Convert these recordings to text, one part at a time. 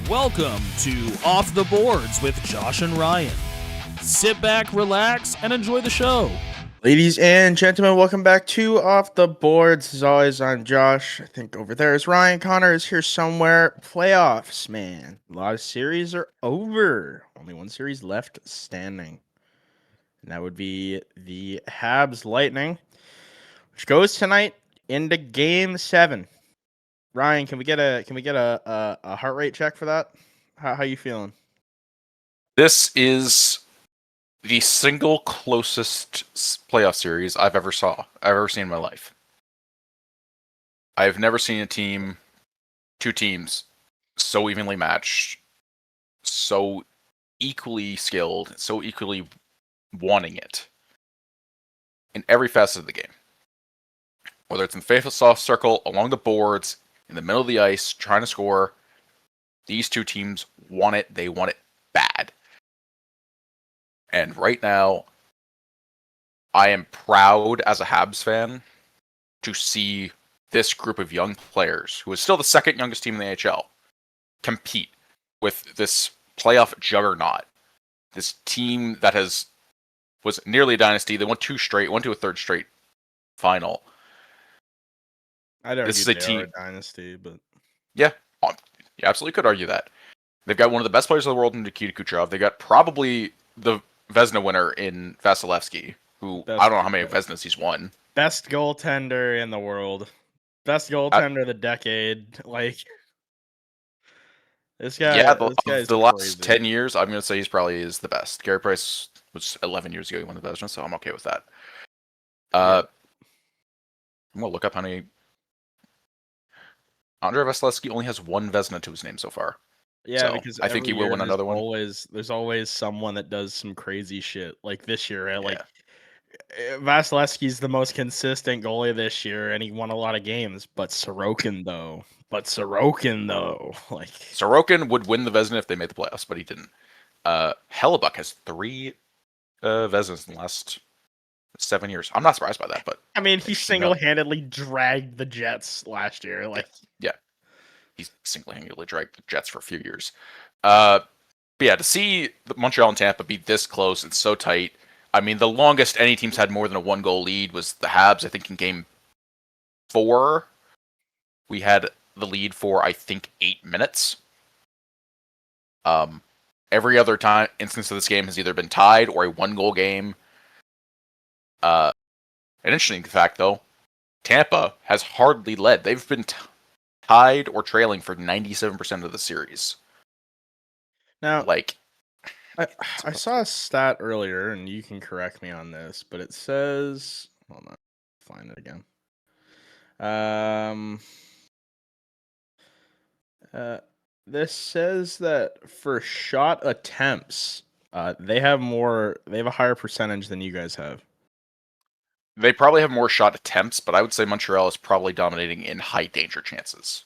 Welcome to Off the Boards with Josh and Ryan. Sit back, relax, and enjoy the show. Ladies and gentlemen, welcome back to Off the Boards. As always, I'm Josh. I think over there is Ryan. Connor is here somewhere. Playoffs, man. A lot of series are over. Only one series left standing. And that would be the Habs Lightning, which goes tonight into Game 7. Ryan, can we get a heart rate check for that? How you feeling? This is the single closest playoff series I've ever seen in my life. I've never seen two teams, so evenly matched, so equally skilled, so equally wanting it in every facet of the game. Whether it's in the face-off circle, along the boards, in the middle of the ice, trying to score, these two teams want it. They want it bad. And right now, I am proud as a Habs fan to see this group of young players, who is still the second youngest team in the NHL, compete with this playoff juggernaut. This team that was nearly a dynasty. They won to a third straight final. I'd argue This is a they team. are a dynasty, but Yeah, you absolutely could argue that. They've got one of the best players in the world in Nikita Kucherov. They got probably the Vezina winner in Vasilevsky, who I don't know how many Vezinas he's won. Best goaltender in the world. Best goaltender of the decade. Like, this guy. Yeah, this guy's the last crazy. 10 years, I'm going to say he's probably is the best. Gary Price was 11 years ago he won the Vezina, so I'm okay with that. I'm going to look up how many... Andrei Vasilevsky only has one Vezina to his name so far. Yeah, so because I think he will win another one. There's always someone that does some crazy shit. Like this year, right? Like Vasilevsky's the most consistent goalie this year, and he won a lot of games. But Sorokin, though, like Sorokin would win the Vezina if they made the playoffs, but he didn't. Hellebuck has 3 Vezinas in the last 7 years. I'm not surprised by that, but I mean, he single-handedly dragged the Jets last year. Like, yeah. He's single-handedly dragged the Jets for a few years. But yeah, to see Montreal and Tampa be this close and so tight. I mean, the longest any team's had more than a 1-goal lead was the Habs. I think in Game 4, we had the lead for, I think, 8 minutes. Every other instance of this game has either been tied or a 1-goal game. An interesting fact, though, Tampa has hardly led. They've been tied or trailing for 97% of the series. Now, like, I saw a stat earlier, and you can correct me on this, but it says, hold on, find it again. This says that for shot attempts, they have a higher percentage than you guys have. They probably have more shot attempts, but I would say Montreal is probably dominating in high danger chances.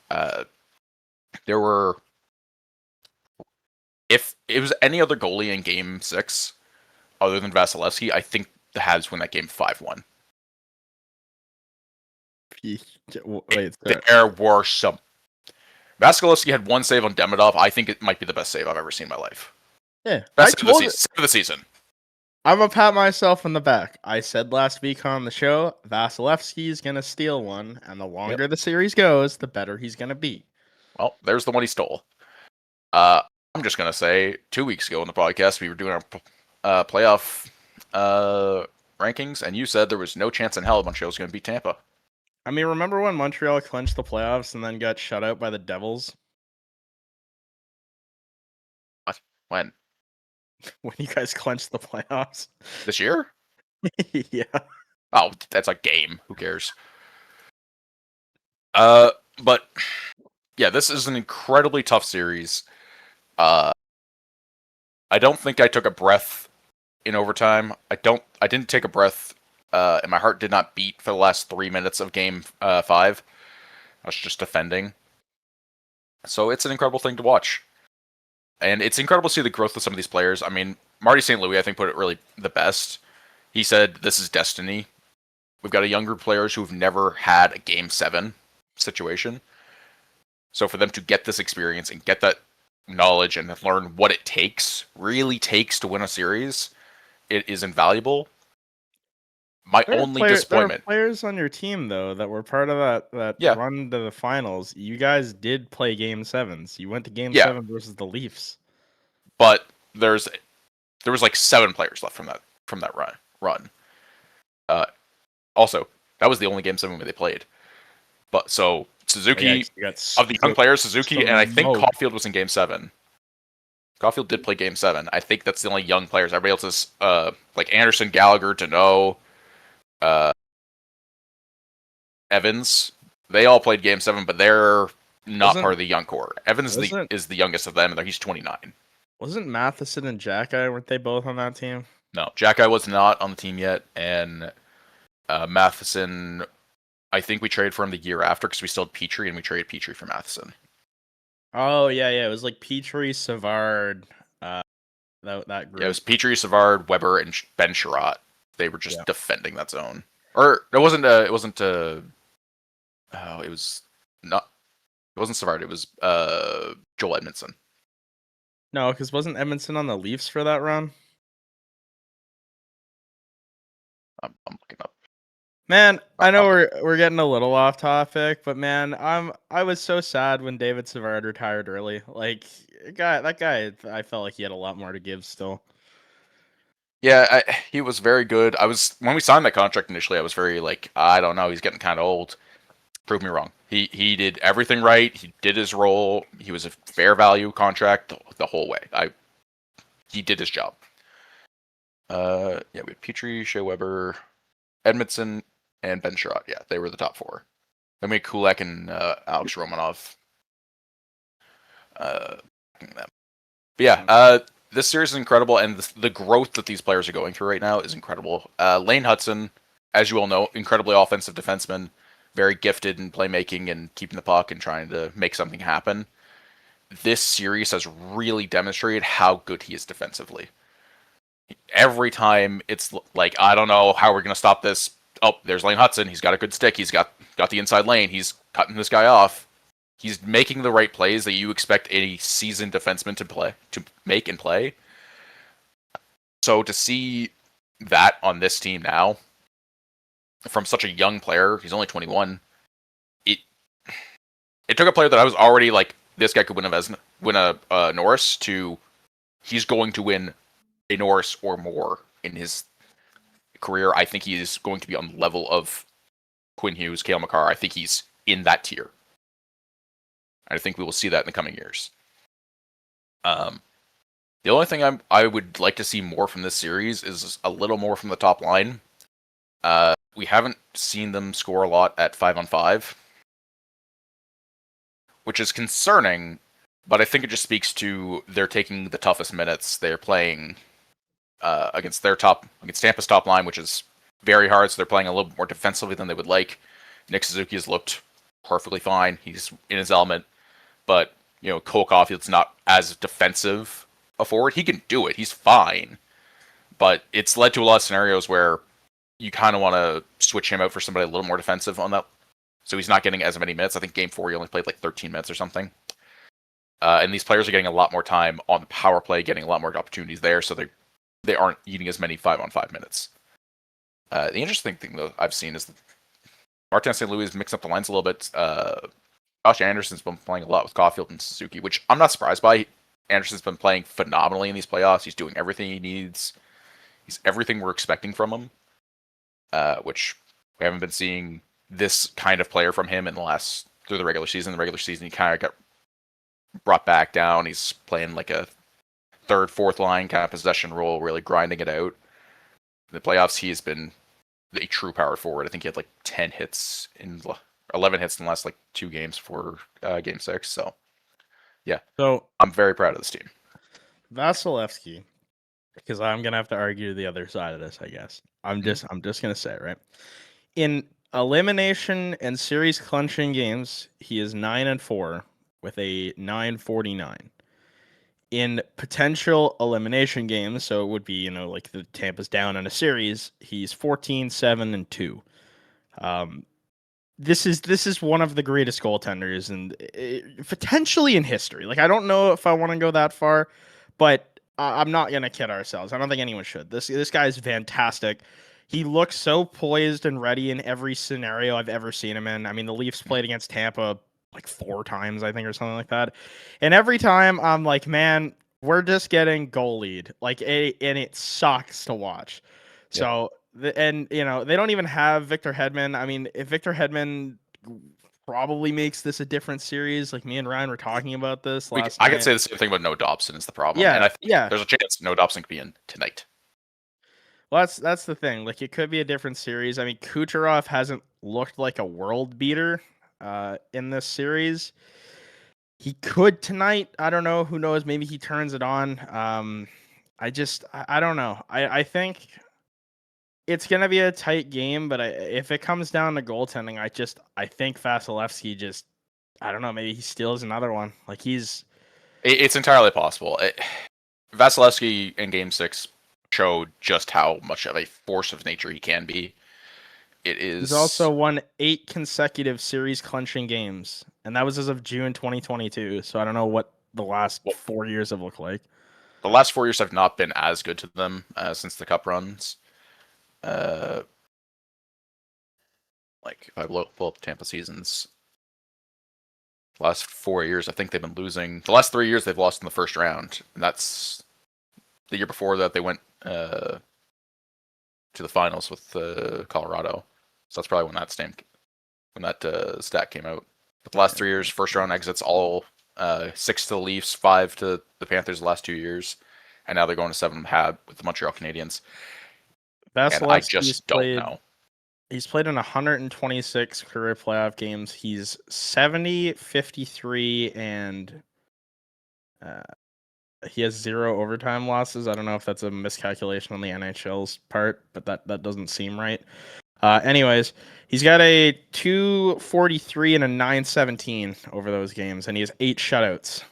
There were... If it was any other goalie in Game 6, other than Vasilevsky, I think the Habs win that game 5-1. Wait, there were some... Vasilevsky had 1 save on Demidov. I think it might be the best save I've ever seen in my life. Yeah, best save of the season. I'm going to pat myself on the back. I said last week on the show, Vasilevsky's going to steal one, and the longer the series goes, the better he's going to be. Well, there's the one he stole. I'm just going to say, 2 weeks ago on the podcast, we were doing our playoff rankings, and you said there was no chance in hell Montreal was going to beat Tampa. I mean, remember when Montreal clinched the playoffs and then got shut out by the Devils? What? When? When you guys clinched the playoffs. This year? Yeah. Oh, that's a game. Who cares? But yeah, this is an incredibly tough series. I don't think I took a breath in overtime. I didn't take a breath, and my heart did not beat for the last 3 minutes of Game 5. I was just defending. So it's an incredible thing to watch. And it's incredible to see the growth of some of these players. I mean, Marty St. Louis, I think, put it really the best. He said, this is destiny. We've got a young group of players who've never had a Game 7 situation. So for them to get this experience and get that knowledge and learn what it really takes to win a series, it is invaluable. My only There are disappointment. players on your team though that were part of that Yeah. run to the finals. You guys did play Game 7s. You went to Game Yeah. 7 versus the Leafs. But there was like 7 players left from that run. Also, that was the only Game 7 where they played. But so Suzuki, of the young players, Suzuki, and I think Caulfield was in Game 7. Caulfield did play Game 7. I think that's the only young players. Everybody else is like Anderson, Gallagher, Deneau, Evans. They all played Game 7, but they're not part of the young core. Evans is the youngest of them, and he's 29. Wasn't Matheson and Jackeye, weren't they both on that team? No, Jackeye was not on the team yet, and Matheson, I think we traded for him the year after because we still had Petrie, and we traded Petrie for Matheson. Oh, yeah. It was like Petrie, Savard, that group. Yeah, it was Petrie, Savard, Weber, and Ben Sherratt. They were just defending that zone. Or it wasn't. It wasn't. It was not. It wasn't Savard. It was Joel Edmondson. No, because wasn't Edmondson on the Leafs for that run? I'm looking up. Man, I know we're getting a little off topic, but man, I was so sad when David Savard retired early. Like, that guy, I felt like he had a lot more to give still. Yeah, he was very good. When we signed that contract initially, I was very like, I don't know, he's getting kind of old. Prove me wrong. He did everything right. He did his role. He was a fair value contract the whole way. He did his job. Yeah, we had Petrie, Shea Weber, Edmondson, and Ben Sherratt. Yeah, they were the top 4. Then we had Kulak and Alex Romanov. But yeah, this series is incredible, and the growth that these players are going through right now is incredible. Lane Hudson, as you all know, incredibly offensive defenseman, very gifted in playmaking and keeping the puck and trying to make something happen. This series has really demonstrated how good he is defensively. Every time it's like, I don't know how we're going to stop this. Oh, there's Lane Hudson. He's got a good stick. He's got the inside lane. He's cutting this guy off. He's making the right plays that you expect a seasoned defenseman to make and play. So to see that on this team now, from such a young player, he's only 21. It took a player that I was already like, this guy could win a Norris, to he's going to win a Norris or more in his career. I think he is going to be on the level of Quinn Hughes, Cale Makar. I think he's in that tier. I think we will see that in the coming years. The only thing I would like to see more from this series is a little more from the top line. We haven't seen them score a lot at 5-on-5, which is concerning, but I think it just speaks to they're taking the toughest minutes. They're playing against Tampa's top line, which is very hard, so they're playing a little bit more defensively than they would like. Nick Suzuki has looked perfectly fine. He's in his element. But, Cole Caulfield's not as defensive a forward. He can do it. He's fine. But it's led to a lot of scenarios where you kind of want to switch him out for somebody a little more defensive on that. So he's not getting as many minutes. I think Game 4 he only played like 13 minutes or something. And these players are getting a lot more time on the power play, getting a lot more opportunities there, so they aren't eating as many 5-on-5 minutes. The interesting thing, though, I've seen is that Martin St. Louis mixed up the lines a little bit. Josh Anderson's been playing a lot with Caulfield and Suzuki, which I'm not surprised by. Anderson's been playing phenomenally in these playoffs. He's doing everything he needs. He's everything we're expecting from him, which we haven't been seeing this kind of player from him through the regular season. In the regular season, he kind of got brought back down. He's playing like a third, fourth line kind of possession role, really grinding it out. In the playoffs, he has been a true power forward. I think he had like 11 hits in the last like 2 games for Game 6. So, yeah. So I'm very proud of this team. Vasilevsky, because I'm gonna have to argue the other side of this, I guess. I'm just gonna say it, right? In elimination and series clinching games, he is 9-4 with a 949. In potential elimination games, so it would be, like the Tampa's down in a series, he's 14-7-2. this is one of the greatest goaltenders and potentially in history. Like I don't know if I want to go that far, but I'm not gonna kid ourselves. I don't think anyone should. This guy is fantastic. He looks so poised and ready in every scenario I've ever seen him in. I mean, the Leafs played against Tampa like 4 times, I think, or something like that. And every time I'm like, man, we're just getting goalied. Like, and it sucks to watch. Yep. So, and they don't even have Victor Hedman. I mean, if Victor Hedman probably makes this a different series, like me and Ryan were talking about this last I night. could say the same thing about Noah Dobson is the problem. Yeah, And I think yeah. there's a chance Noah Dobson could be in tonight. Well, that's the thing. Like, it could be a different series. I mean, Kucherov hasn't looked like a world beater in this series. He could tonight. I don't know. Who knows? Maybe he turns it on. I don't know. I think it's gonna be a tight game, but if it comes down to goaltending, I think Vasilevsky just, I don't know. Maybe he steals another one. Like It's entirely possible. Vasilevsky in Game 6 showed just how much of a force of nature he can be. He's also won 8 consecutive series clinching games, and that was as of June 2022. So I don't know what the last 4 years have looked like. The last 4 years have not been as good to them since the Cup runs. Like if I pull up Tampa seasons, last 4 years I think they've been losing. The last 3 years they've lost in the first round, and that's the year before that they went to the finals with Colorado. So that's probably when that stat came out. But the last 3 years, first round exits, all 6 to the Leafs, 5 to the Panthers the last 2 years, and now they're going to 7 with the Montreal Canadiens. And I just don't know. He's played in 126 career playoff games. He's 70, 53, and he has 0 overtime losses. I don't know if that's a miscalculation on the NHL's part, but that doesn't seem right. Anyways, he's got a 243 and a 917 over those games, and he has 8 shutouts.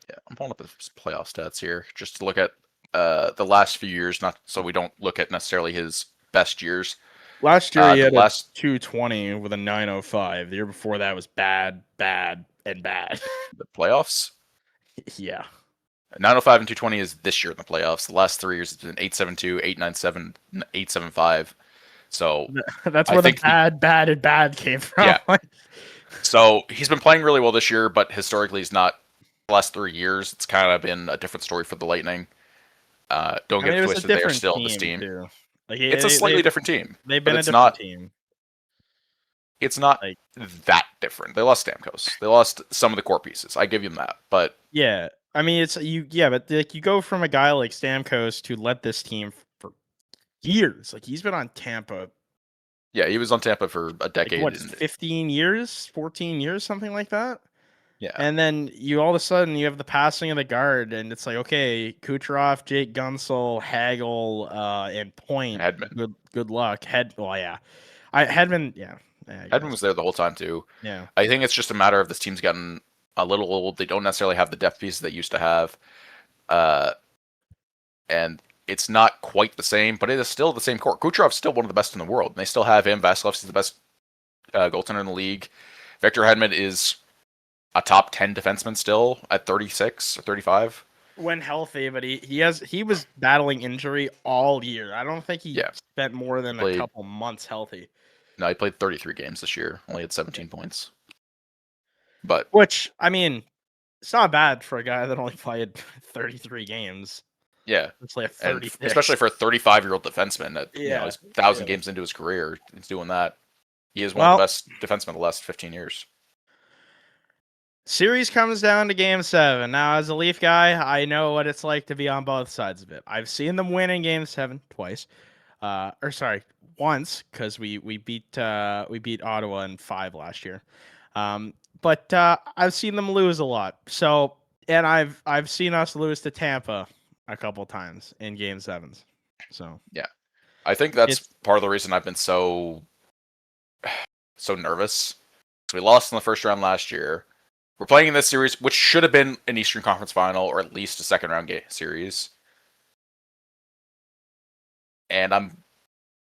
Yeah, I'm pulling up his playoff stats here just to look at the last few years, not so we don't look at necessarily his best years. Last year he had a 220 with a 905. The year before that was bad, and bad. The playoffs? Yeah. 905 and 220 is this year in the playoffs. The last 3 years it's been 872, 897, 875. So that's where the bad came from. Yeah. So he's been playing really well this year, but historically he's not. The last 3 years, it's kind of been a different story for the Lightning. Don't get it twisted; they are still this team. Like, it's a slightly different team. They've been a different team. It's not that different. They lost Stamkos. They lost some of the core pieces. I give them that, but yeah, I mean but like you go from a guy like Stamkos to led this team for years. Like he's been on Tampa. Yeah, he was on Tampa for a decade. Like, 15 years, 14 years, something like that. Yeah. And then you all of a sudden you have the passing of the guard, and it's like, okay, Kucherov, Jake Gunsel, Hagel, and Point. Hedman. Good luck. Hedman, yeah. Hedman was there the whole time too. Yeah. I think it's just a matter of this team's gotten a little old. They don't necessarily have the depth pieces they used to have. And it's not quite the same, but it is still the same core. Kucherov's still one of the best in the world. And they still have him. Vasilevsky's the best goaltender in the league. Victor Hedman is a top 10 defenseman still at 36 or 35 when healthy, but he was battling injury all year. I don't think he spent more than a couple months healthy. No, he played 33 games this year, only had 17 points. But which, I mean, it's not bad for a guy that only played 33 games. Yeah, especially for a 35-year-old defenseman that he's 1,000 games into his career, he's doing that. He is one of the best defensemen of the last 15 years. Series comes down to Game 7. Now, as a Leaf guy, I know what it's like to be on both sides of it. I've seen them win in Game 7 twice, once, because we beat Ottawa in 5 last year. But I've seen them lose a lot. So, and I've seen us lose to Tampa a couple times in Game 7s. So yeah, I think that's part of the reason I've been so nervous. So we lost in the first round last year. We're playing in this series, which should have been an Eastern Conference Final or at least a second round series. And I'm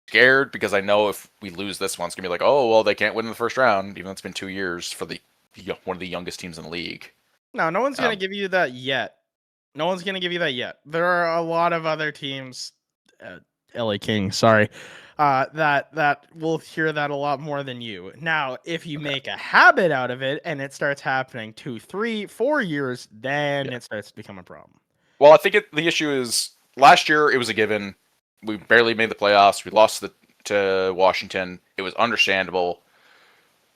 scared because I know if we lose this one, it's gonna be like, oh well, they can't win in the first round, even though it's been 2 years for one of the youngest teams in the league. No one's gonna Um, give you that yet. No one's gonna give you that yet. There are a lot of other teams, LA Kings, sorry, that will hear that a lot more than you. Now, if you make a habit out of it and it starts happening 2, 3, 4 years, then it starts to become a problem. Well, I think the issue is last year it was a given. We barely made the playoffs. We lost to Washington. It was understandable.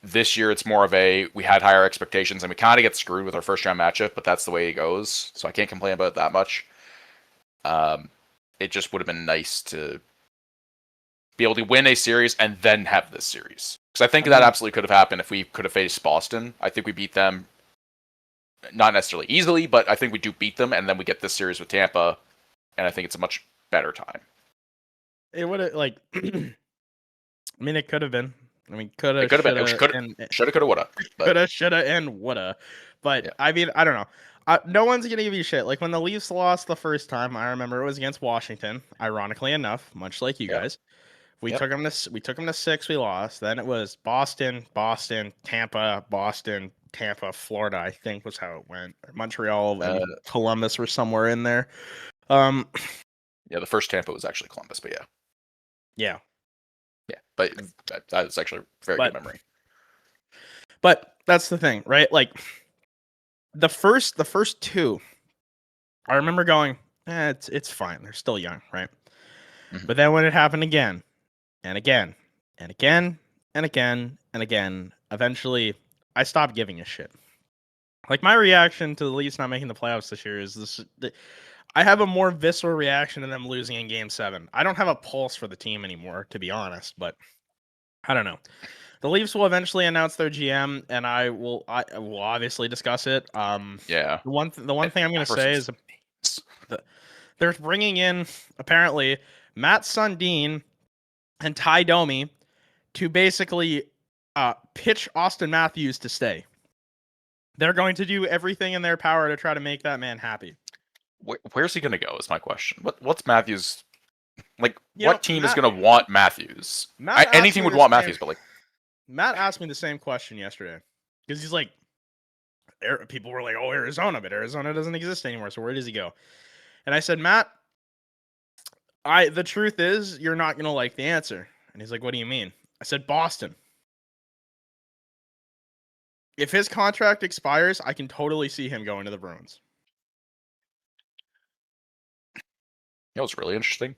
This year it's more of we had higher expectations and we kind of get screwed with our first round matchup, but that's the way it goes. So I can't complain about it that much. It just would have been nice to be able to win a series and then have this series. Because I think that absolutely could have happened if we could have faced Boston. I think we beat them, not necessarily easily, but I think we do beat them, and then we get this series with Tampa, and I think it's a much better time. It would have, like, I mean, it could have been. I mean, could have, shoulda, coulda, woulda. Coulda, shoulda, and woulda. But, I mean, I don't know. No one's going to give you shit. Like, when the Leafs lost the first time, I remember it was against Washington, ironically enough, much like you guys. We took them to 6, we lost. Then it was Boston, Tampa, Florida, I think was how it went. Montreal and Columbus were somewhere in there. Yeah, the first Tampa was actually Columbus, but yeah, but that is actually a very good memory. But that's the thing, right? Like the first 2, I remember going, it's fine. They're still young, right? Mm-hmm. But then when it happened again, and again, and again, and again, and again, eventually I stopped giving a shit. Like, my reaction to the Leafs not making the playoffs this year is this. I have a more visceral reaction to them losing in Game 7. I don't have a pulse for the team anymore, to be honest, but I don't know. The Leafs will eventually announce their GM, and I will obviously discuss it. The one thing I'm going to say is they're bringing in, apparently, Matt Sundin and Ty Domi to basically pitch Austin Matthews to stay. They're going to do everything in their power to try to make that man happy. Where's he going to go is my question. What's Matthews... Like, what team is going to want Matthews? Any team would want Matthews, but like... Matt asked me the same question yesterday. Because he's like... People were like, oh, Arizona, but Arizona doesn't exist anymore, so where does he go? And I said, Matt... the truth is, you're not going to like the answer. And he's like, what do you mean? I said, Boston. If his contract expires, I can totally see him going to the Bruins. You know what's really interesting?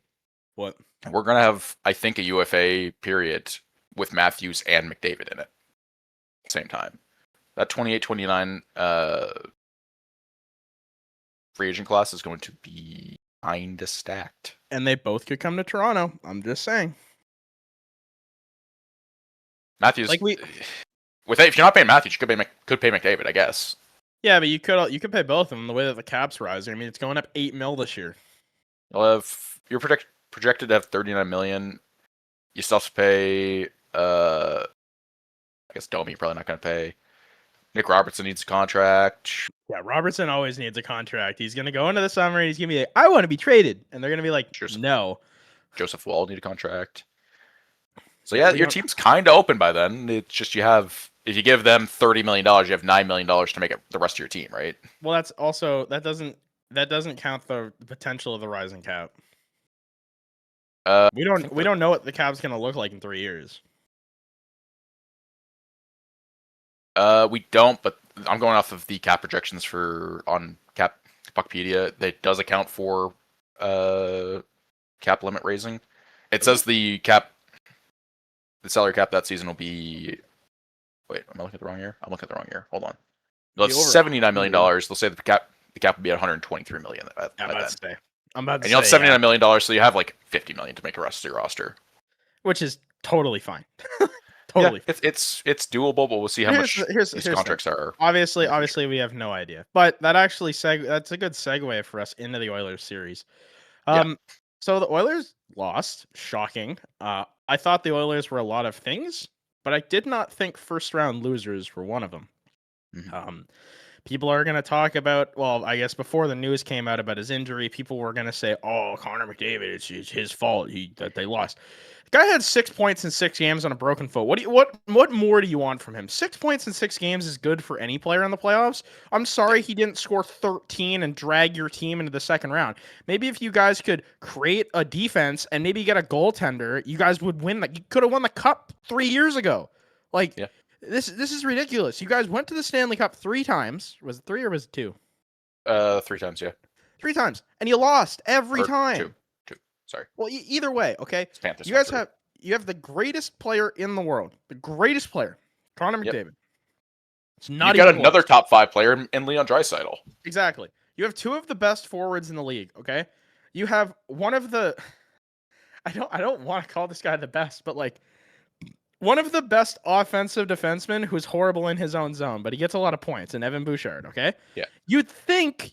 What? We're going to have, I think, a UFA period with Matthews and McDavid in it at the same time. That 28-29 free agent class is going to be kind of stacked. And they both could come to Toronto. I'm just saying. Matthews, if you're not paying Matthews, you could pay McDavid, I guess. Yeah, but you could pay both of them the way that the cap's rising. I mean, it's going up $8 million this year. You're projected to have $39 million. You still have to pay. I guess Domi you're probably not going to pay. Nick Robertson needs a contract. Yeah, Robertson always needs a contract. He's going to go into the summer and he's going to be like, I want to be traded. And they're going to be like, no. Joseph Wall need a contract. So yeah, your team's kind of open by then. It's just if you give them $30 million, you have $9 million to make it the rest of your team, right? Well, that's also, that doesn't count the potential of the rising cap. We don't know what the cap's going to look like in 3 years. We don't, but I'm going off of the cap projections on Cap Puckpedia. That does account for cap limit raising. It says the salary cap that season will be. Wait, am I looking at the wrong year? I'm looking at the wrong year. Hold on. No, it's $79 million. They'll say the cap will be at $123 million. I'm about to say. And you'll have $79 million, so you have like $50 million to make the rest of your roster, which is totally fine. Totally. Yeah, it's doable, but we'll see how much these contracts are. Obviously, we have no idea. But that actually that's a good segue for us into the Oilers series. So the Oilers lost. Shocking. I thought the Oilers were a lot of things, but I did not think first round losers were one of them. Mm-hmm. People are going to talk about, well, I guess before the news came out about his injury, people were going to say, oh, Connor McDavid, it's his fault that they lost. Guy had 6 points in 6 games on a broken foot. What more do you want from him? 6 points in 6 games is good for any player in the playoffs. I'm sorry he didn't score 13 and drag your team into the second round. Maybe if you guys could create a defense and maybe get a goaltender, you guys would win. You could have won the cup 3 years ago. This is ridiculous. You guys went to the Stanley Cup 3 times. Was it 3 or was it 2? 3 times, yeah. 3 times, and you lost every time. Two. Sorry. Well, either way, okay. Panthers You guys have the greatest player in the world, the greatest player, Connor McDavid. It's not. You got another top 5 player in Leon Draisaitl. Exactly. You have 2 of the best forwards in the league. Okay. You have one of the. I don't want to call this guy the best, but one of the best offensive defensemen who's horrible in his own zone, but he gets a lot of points. And Evan Bouchard. Okay. Yeah. You'd think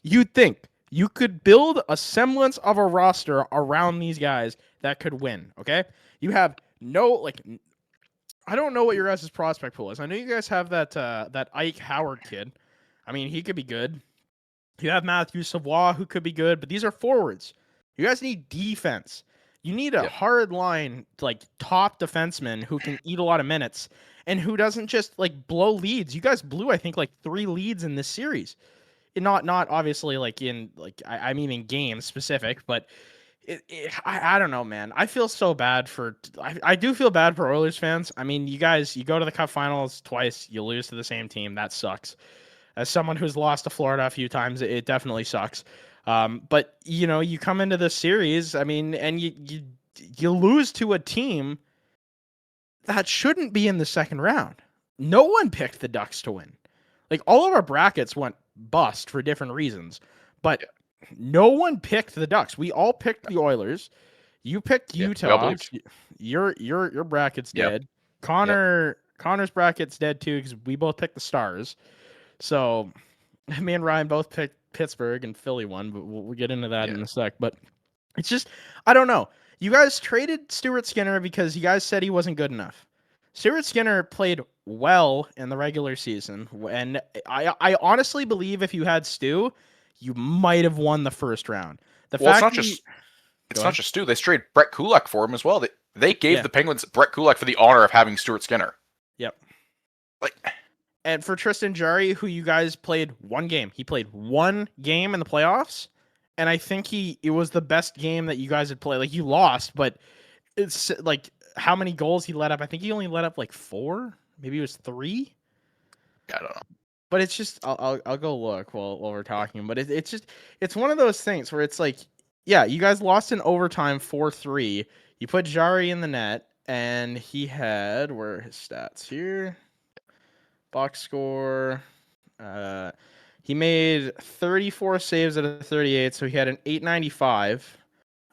you could build a semblance of a roster around these guys that could win, okay? You have I don't know what your guys' prospect pool is. I know you guys have that Ike Howard kid. I mean, he could be good. You have Matthew Savoie, who could be good, but these are forwards. You guys need defense. You need a hard line, top defenseman who can eat a lot of minutes and who doesn't just, blow leads. You guys blew, I think, 3 leads in this series. Not obviously I mean in games specific, but I don't know, man. I feel so bad I do feel bad for Oilers fans. I mean, you go to the Cup Finals twice, you lose to the same team. That sucks. As someone who's lost to Florida a few times, it definitely sucks. But you come into this series, I mean, and you lose to a team that shouldn't be in the second round. No one picked the Ducks to win. All of our brackets went bust for different reasons, but no one picked the Ducks. We all picked the Oilers. You picked Utah. Your bracket's dead. Connor's bracket's dead too because we both picked the Stars. So me and Ryan both picked Pittsburgh and Philly won, but we'll get into that in a sec. But it's just I don't know. You guys traded Stuart Skinner because you guys said he wasn't good enough. Stuart Skinner played well in the regular season, and I honestly believe if you had Stu, you might have won the first round. It's not just Stu. They traded Brett Kulak for him as well. They gave the Penguins Brett Kulak for the honor of having Stuart Skinner. Yep. And for Tristan Jarry, who you guys played 1 game. He played 1 game in the playoffs, and I think it was the best game that you guys had played. You lost, but it's how many goals he let up? I think he only let up 4. Maybe it was 3. I don't know. But it's just I'll go look while we're talking. But it's one of those things where it's you guys lost in overtime 4-3. You put Jari in the net, and he had where are his stats here? Box score. He made 34 saves out of 38, so he had an 895.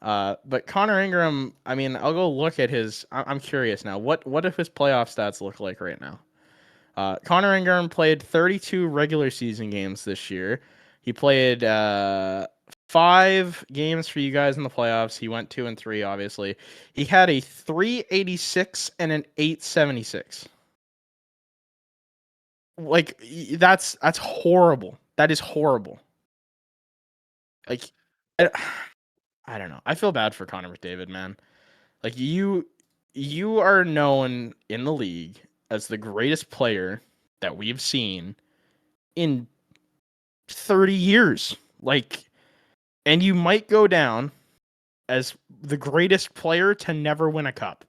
But Connor Ingram, I mean, I'll go look at his. I'm curious now. What if his playoff stats look like right now? Connor Ingram played 32 regular season games this year. He played 5 games for you guys in the playoffs. He went 2-3, obviously. He had a 386 and an 876. That's horrible. That is horrible. I don't know. I feel bad for Connor McDavid, man. You are known in the league as the greatest player that we've seen in 30 years. And you might go down as the greatest player to never win a cup.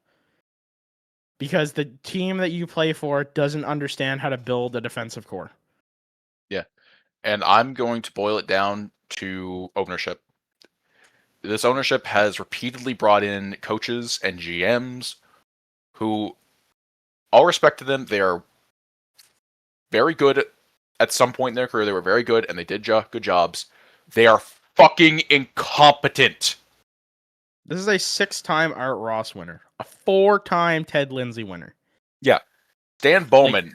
Because the team that you play for doesn't understand how to build a defensive core. Yeah. And I'm going to boil it down to ownership. This ownership has repeatedly brought in coaches and GMs who, all respect to them, they are very good at some point in their career. They were very good and they did good jobs. They are fucking incompetent. This is a 6-time Art Ross winner. A 4-time Ted Lindsay winner. Yeah. Dan Bowman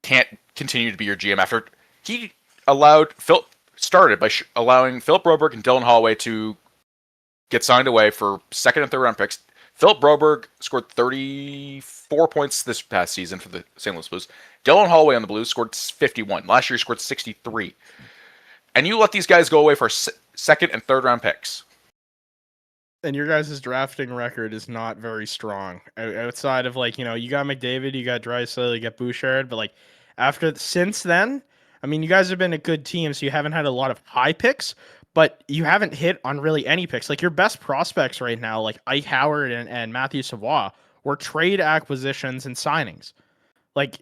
can't continue to be your GM after he allowed started by allowing Philip Broberg and Dylan Holloway to get signed away for 2nd and 3rd round picks. Philip Broberg scored 34 points this past season for the St. Louis Blues. Dylan Holloway on the Blues scored 51. Last year he scored 63. And you let these guys go away for 2nd and 3rd round picks. And your guys' drafting record is not very strong. Outside of like, you got McDavid, you got Draisaitl, you got Bouchard, but like since then, I mean, you guys have been a good team, so you haven't had a lot of high picks, but you haven't hit on really any picks. Like your best prospects right now, like Ike Howard and Matthew Savoie, were trade acquisitions and signings. Like,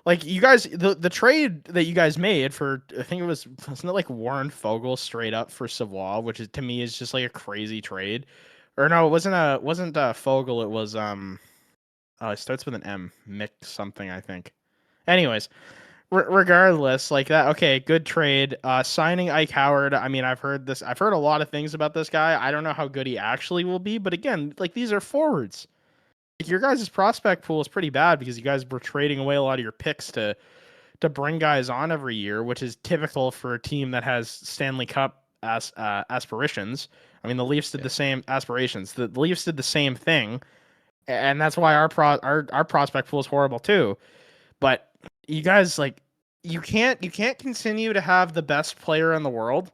like you guys, the trade that you guys made for, I think wasn't it like Warren Fogle straight up for Savoie, which is to me is just like a crazy trade. Or no, it wasn't Fogle. It was it starts with an M, Mick something, I think. Anyways, regardless, like that. Okay, good trade. Signing Ike Howard. I mean, I've heard a lot of things about this guy. I don't know how good he actually will be, but again, like these are forwards. Your guys' prospect pool is pretty bad because you guys were trading away a lot of your picks to bring guys on every year, which is typical for a team that has Stanley Cup aspirations. I mean, the Leafs did the same aspirations. The Leafs did the same thing, and that's why our prospect pool is horrible too. But you guys, like, you can't continue to have the best player in the world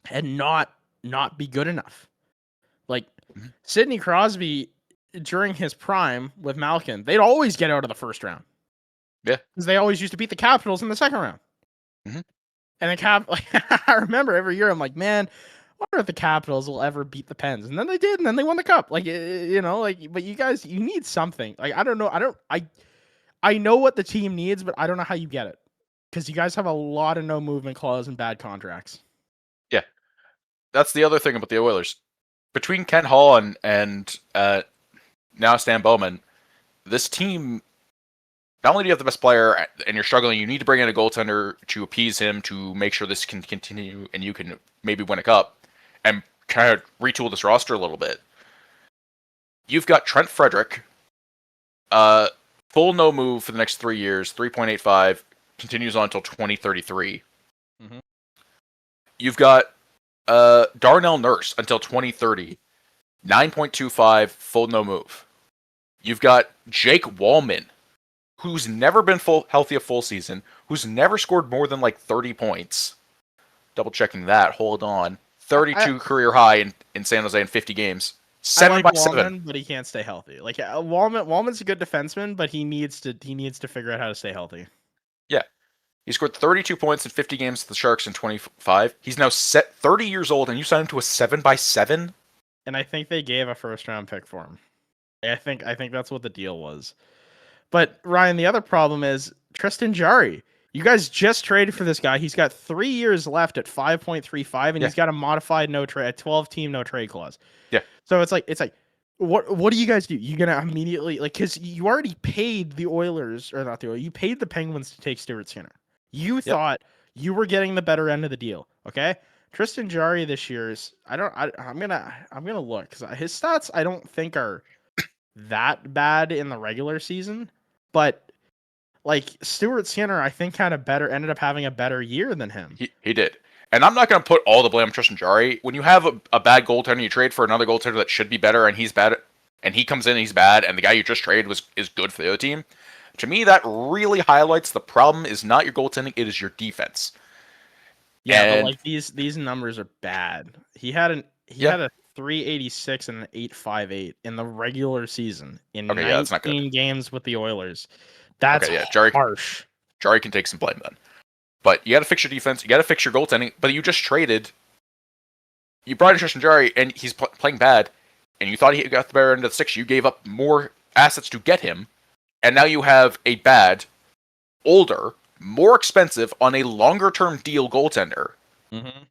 and not be good enough. Like Sidney Crosby during his prime with Malkin, they'd always get out of the first round. Yeah, because they always used to beat the Capitals in the second round. Mm-hmm. And I remember every year I'm like, man, I wonder if the Capitals will ever beat the Pens. And then they did, and then they won the cup. Like, but you guys, you need something. Like, I don't know. I know what the team needs, but I don't know how you get it. Because you guys have a lot of no movement clause and bad contracts. Yeah. That's the other thing about the Oilers. Between Ken Hall and now Stan Bowman, this team, not only do you have the best player and you're struggling, you need to bring in a goaltender to appease him to make sure this can continue and you can maybe win a cup and kind of retool this roster a little bit. You've got Trent Frederick, full no move for the next 3 years, 3.85, continues on until 2033. Mm-hmm. You've got Darnell Nurse until 2030, 9.25, full no move. You've got Jake Wallman, who's never been healthy a full season, who's never scored more than like 30 points. Double checking that. Hold on. 32 career high in San Jose in 50 games. 7/7. But he can't stay healthy. Like Wallman's a good defenseman, but he needs to figure out how to stay healthy. Yeah. He scored 32 points in 50 games with the Sharks in 25. He's now 30 years old, and you signed him to a 7/7? And I think they gave a first-round pick for him. I think that's what the deal was. But Ryan, the other problem is Tristan Jarry. You guys just traded for this guy. He's got 3 years left at 5.35, and he's got a modified no trade, a 12-team no trade clause. Yeah. So it's like, what do you guys do? You're gonna immediately because you already paid the Oilers, or not the Oilers, you paid the Penguins to take Stuart Skinner. You thought you were getting the better end of the deal. Okay. Tristan Jarry this year is I'm gonna look because his stats I don't think are that bad in the regular season, but like Stuart Skinner, I think ended up having a better year than him. He did. And I'm not going to put all the blame on Tristan Jarry. When you have a bad goaltender, you trade for another goaltender that should be better, and he's bad, and he comes in and he's bad, and the guy you just traded is good for the other team. To me, that really highlights the problem is not your goaltending, it is your defense. Yeah, but like these numbers are bad. He had a 386 and an 858 in the regular season in 19 games with the Oilers. That's harsh. Jarry can take some blame then. But you got to fix your defense. You got to fix your goaltending. But you just traded. You brought in Tristan Jarry, and he's playing bad. And you thought he got the better end of the stick. You gave up more assets to get him, and now you have a bad, older, more expensive on a longer-term deal goaltender. Mm-hmm.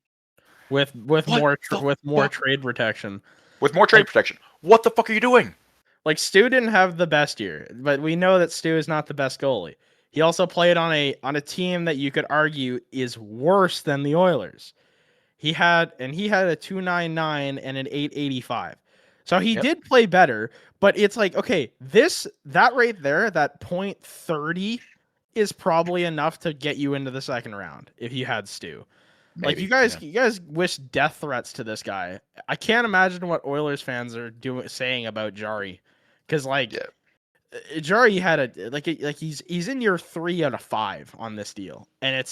With more trade protection. With more trade protection. What the fuck are you doing? Like Stu didn't have the best year, but we know that Stu is not the best goalie. He also played on a team that you could argue is worse than the Oilers. He had a 299 and an 885. So he did play better, but it's like, okay, that right there, that .30 is probably enough to get you into the second round if you had Stu. Maybe, like you guys wish death threats to this guy. I can't imagine what Oilers fans are saying about Jarry, because Jarry had he's in your 3 out of 5 on this deal, and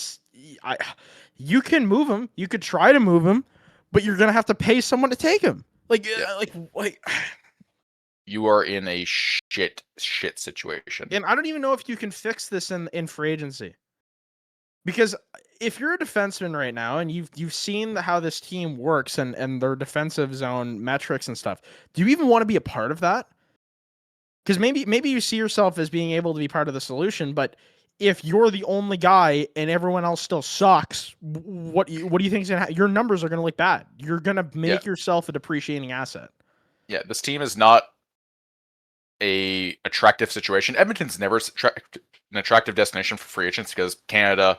you can move him, you could try to move him, but you're gonna have to pay someone to take him. Like, You are in a shit situation. and I don't even know if you can fix this in free agency. Because if you're a defenseman right now and you've seen how this team works and their defensive zone metrics and stuff, do you even want to be a part of that? Because maybe you see yourself as being able to be part of the solution, but if you're the only guy and everyone else still sucks, what do you think is gonna happen? Your numbers are gonna look bad. You're gonna make yourself a depreciating asset. Yeah, this team is not a attractive situation. Edmonton's never an attractive destination for free agents because Canada,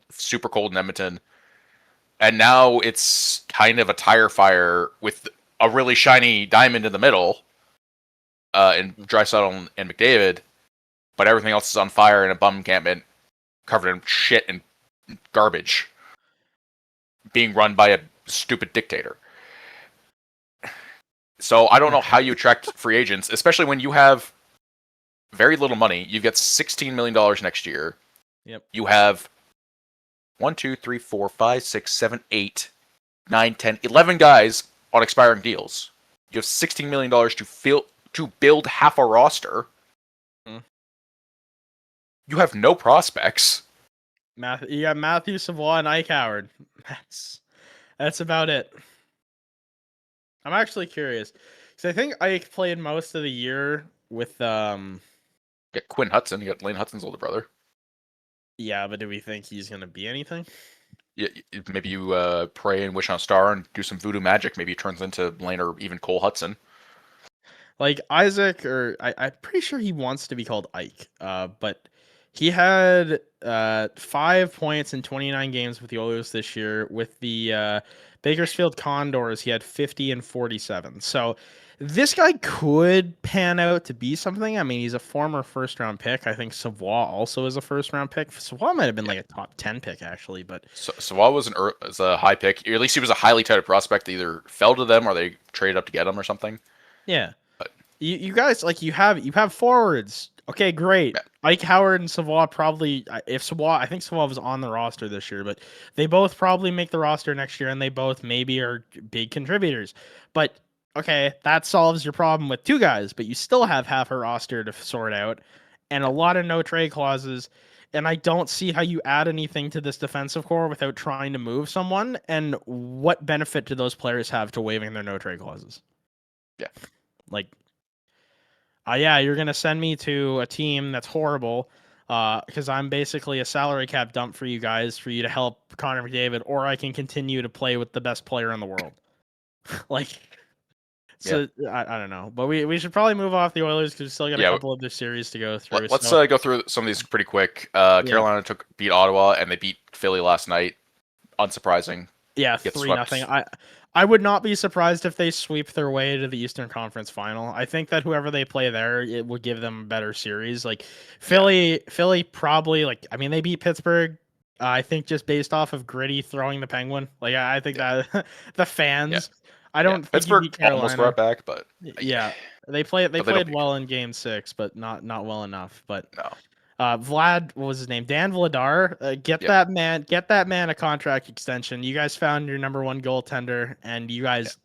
super cold in Edmonton, and now it's kind of a tire fire with a really shiny diamond in the middle, in Draisaitl and McDavid, but everything else is on fire in a bum encampment, covered in shit and garbage, being run by a stupid dictator. So I don't know how you attract free agents, especially when you have very little money. You get $16 million next year. Yep. You have 1, 2, 3, 4, 5, 6, 7, 8, 9, 10, 11 guys on expiring deals. You have $16 million to build half a roster. Mm. You have no prospects. You got Matthew Savoie and Ike Howard. That's about it. I'm actually curious because I think Ike played most of the year with You got Quinn Hudson. You got Lane Hudson's older brother. Yeah, but do we think he's gonna be anything? Yeah, maybe you pray and wish on a star and do some voodoo magic. Maybe he turns into Lane or even Cole Hudson. Like Isaac, or I'm pretty sure he wants to be called Ike. But he had 5 points in 29 games with the Oilers this year. With the Bakersfield Condors, he had 50 and 47. So this guy could pan out to be something. I mean, he's a former first-round pick. I think Savoie also is a first-round pick. Savoie might have been like a top 10 pick, actually. But Savoie was a high pick. Or at least he was a highly touted prospect that either fell to them or they traded up to get him or something. Yeah. You guys, like, you have forwards. Okay, great. Yeah. Ike Howard and Savoie probably, I think Savoie was on the roster this year, but they both probably make the roster next year, and they both maybe are big contributors. But, okay, that solves your problem with 2 guys, but you still have half a roster to sort out, and a lot of no-trade clauses, and I don't see how you add anything to this defensive core without trying to move someone, and what benefit do those players have to waiving their no-trade clauses? Yeah. Like... yeah, you're going to send me to a team that's horrible because I'm basically a salary cap dump for you guys for you to help Connor McDavid, or I can continue to play with the best player in the world. So I don't know. But we should probably move off the Oilers because we still got a couple of their series to go through. Let's go through some of these pretty quick. Carolina beat Ottawa, and they beat Philly last night. Unsurprising. Yeah, 3-0. I would not be surprised if they sweep their way to the Eastern Conference Final. I think that whoever they play there, it would give them a better series. Like Philly probably, like, I mean, they beat Pittsburgh. I think just based off of Gritty throwing the Penguin. Like I think that the fans. Yeah. I don't think Pittsburgh you beat Carolina. Almost brought back, but they played well in Game 6, but not well enough. But no. Vlad, what was his name? Dan Vladar. Get that man a contract extension. You guys found your number 1 goaltender, and you guys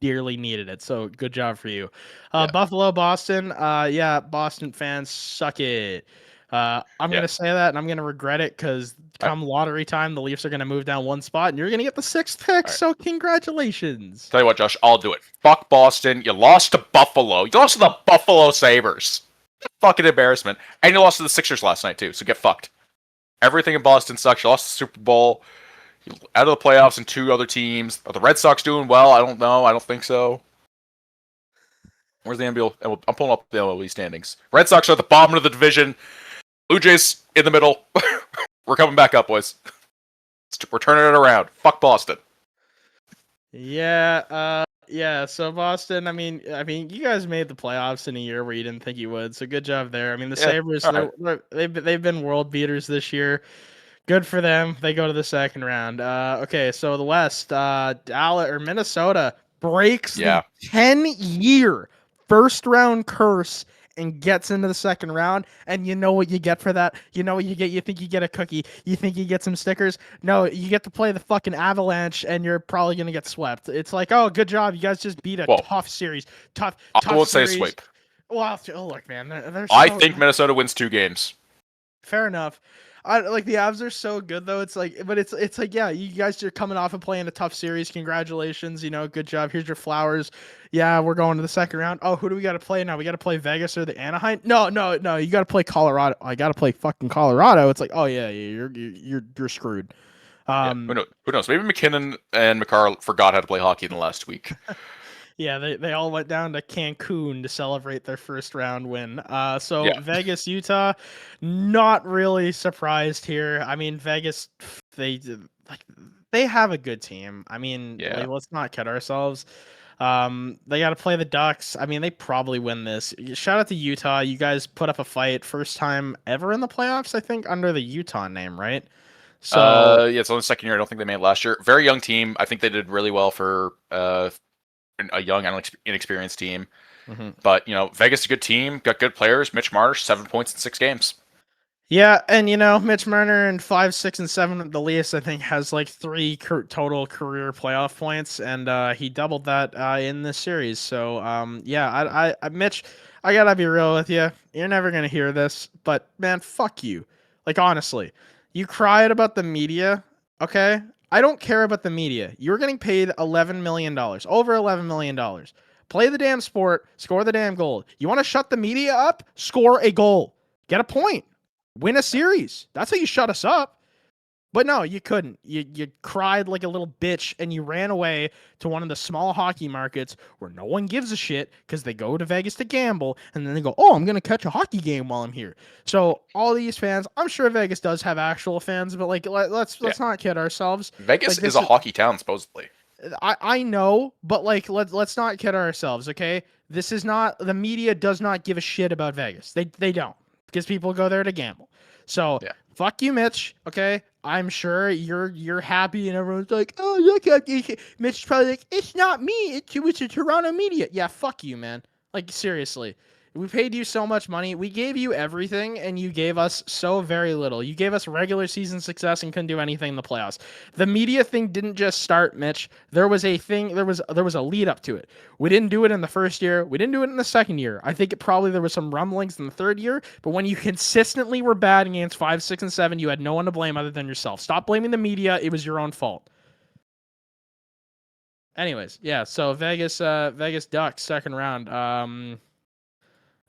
dearly needed it. So good job for you. Buffalo, Boston. Boston fans suck it. I'm gonna say that, and I'm gonna regret it because come lottery time, the Leafs are gonna move down 1 spot, and you're gonna get the 6th pick. Right. So congratulations. Tell you what, Josh, I'll do it. Fuck Boston. You lost to Buffalo. You lost to the Buffalo Sabres. Fucking embarrassment. And you lost to the Sixers last night, too, so get fucked. Everything in Boston sucks. You lost the Super Bowl. You're out of the playoffs and 2 other teams. Are the Red Sox doing well? I don't know. I don't think so. Where's the NBL? I'm pulling up the MLB standings. Red Sox are at the bottom of the division. Blue Jays in the middle. We're coming back up, boys. We're turning it around. Fuck Boston. Yeah, so Boston, I mean, you guys made the playoffs in a year where you didn't think you would, so good job there. I mean, the Sabres, they've been world beaters this year. Good for them. They go to the 2nd round. Okay, so the West, Dallas or Minnesota breaks the 10-year first-round curse and gets into the second round, and you know what you get for that? You know what you get? You think you get a cookie. You think you get some stickers. No, you get to play the fucking Avalanche, and you're probably going to get swept. It's like, oh, good job. You guys just beat a Well, tough series. Tough I won't say series. sweep. Well, oh, look, man. They're I so... think Minnesota wins 2 games. Fair enough. Like the Avs are so good though. It's like, but it's like, yeah, you guys are coming off of playing a tough series. Congratulations, good job. Here's your flowers. Yeah, we're going to the second round. Oh, who do we got to play now? We got to play Vegas or the Anaheim? No. You got to play Colorado. I got to play fucking Colorado. It's like, oh yeah, you're screwed. Who knows? Maybe McKinnon and McCarr forgot how to play hockey in the last week. Yeah, they all went down to Cancun to celebrate their first round win. Vegas, Utah, not really surprised here. I mean, Vegas, they have a good team. I mean, let's not kid ourselves. They got to play the Ducks. I mean, they probably win this. Shout out to Utah. You guys put up a fight. First time ever in the playoffs, I think, under the Utah name, right? So it's only the second year. I don't think they made it last year. Very young team. I think they did really well for a young and inexperienced team. Mm-hmm. But, Vegas is a good team, got good players. Mitch Marsh, 7 points in 6 games. Yeah, and Mitch Marner in 5, 6, and 7 at the least, I think, has like 3 total career playoff points, and he doubled that in this series. So, I Mitch, I gotta be real with you. You're never gonna hear this, but man, fuck you. Like, honestly, you cried about the media, okay? I don't care about the media. You're getting paid $11 million, over $11 million. Play the damn sport, score the damn goal. You want to shut the media up? Score a goal. Get a point. Win a series. That's how you shut us up. But no, you couldn't. You cried like a little bitch, and you ran away to one of the small hockey markets where no one gives a shit because they go to Vegas to gamble, and then they go, oh, I'm going to catch a hockey game while I'm here. So all these fans, I'm sure Vegas does have actual fans, but like let's not kid ourselves. Vegas is a hockey town, supposedly. I know, but like let's not kid ourselves, okay? This is not, the media does not give a shit about Vegas. They don't, because people go there to gamble. So fuck you, Mitch. Okay, I'm sure you're happy, and everyone's like, oh, look at Mitch's probably like, it's not me. It's the Toronto media. Yeah, fuck you, man. Like, seriously, we paid you so much money. We gave you everything, and you gave us so very little. You gave us regular season success and couldn't do anything in the playoffs. The media thing didn't just start, Mitch. There was a thing. There was a lead up to it. We didn't do it in the first year. We didn't do it in the second year. I think there was some rumblings in the third year. But when you consistently were bad against 5, 6, and 7, you had no one to blame other than yourself. Stop blaming the media. It was your own fault. Anyways, yeah. So Vegas Ducks second round.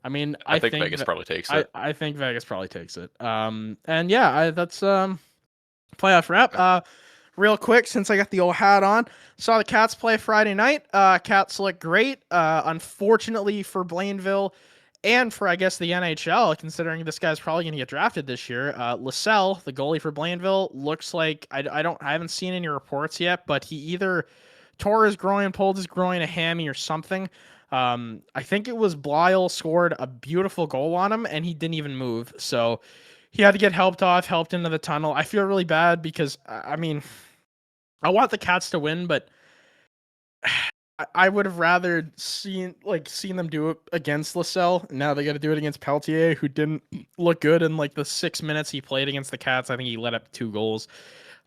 I mean, I think Vegas probably takes it. I think Vegas probably takes it. And yeah, that's playoff wrap. Real quick, since I got the old hat on, saw the Cats play Friday night. Cats look great. Unfortunately for Blainville and for, I guess, the NHL, considering this guy's probably going to get drafted this year, Lassell, the goalie for Blainville, looks like I haven't seen any reports yet, but he either tore his groin, pulled his groin, a hammy, or something. I think it was Blyle scored a beautiful goal on him, and he didn't even move. So he had to get helped into the tunnel. I feel really bad because, I mean, I want the Cats to win, but I would have rather seen them do it against Lassell. Now they got to do it against Peltier, who didn't look good in like the 6 minutes he played against the Cats. I think he let up 2 goals.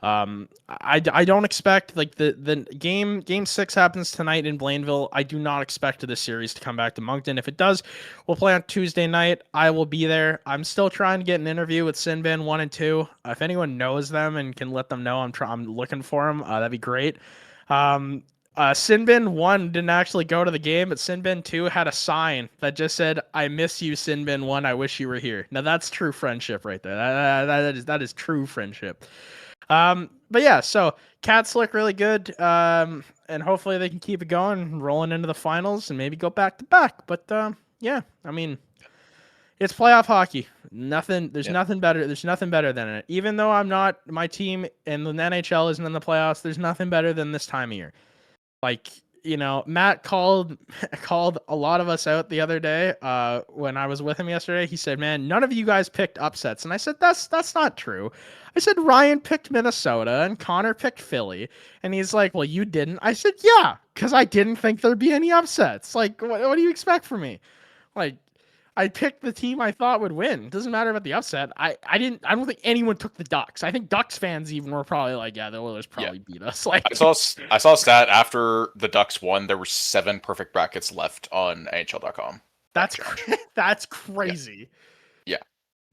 I don't expect, like, the game 6 happens tonight in Blainville. I do not expect this series to come back to Moncton. If it does, we'll play on Tuesday night. I will be there. I'm still trying to get an interview with Sinbin 1 and 2. If anyone knows them and can let them know, I'm looking for them. That'd be great. Sinbin 1 didn't actually go to the game, but Sinbin 2 had a sign that just said, I miss you, Sinbin 1. I wish you were here. Now that's true friendship right there. That is true friendship. But yeah, so Cats look really good, and hopefully they can keep it going, rolling into the finals, and maybe go back to back. But yeah, I mean, it's playoff hockey. There's nothing better. There's nothing better than it. Even though my team and the NHL isn't in the playoffs, there's nothing better than this time of year. Like, Matt called a lot of us out the other day when I was with him yesterday. He said, man, none of you guys picked upsets. And I said, that's not true. I said, Ryan picked Minnesota and Connor picked Philly. And he's like, well, you didn't. I said, yeah, because I didn't think there'd be any upsets. Like, what do you expect from me? Like, I picked the team I thought would win. It doesn't matter about the upset. I don't think anyone took the Ducks. I think Ducks fans even were probably like, yeah, the Oilers probably beat us. Like I saw a stat after the Ducks won, there were 7 perfect brackets left on NHL.com. that's crazy. Yeah.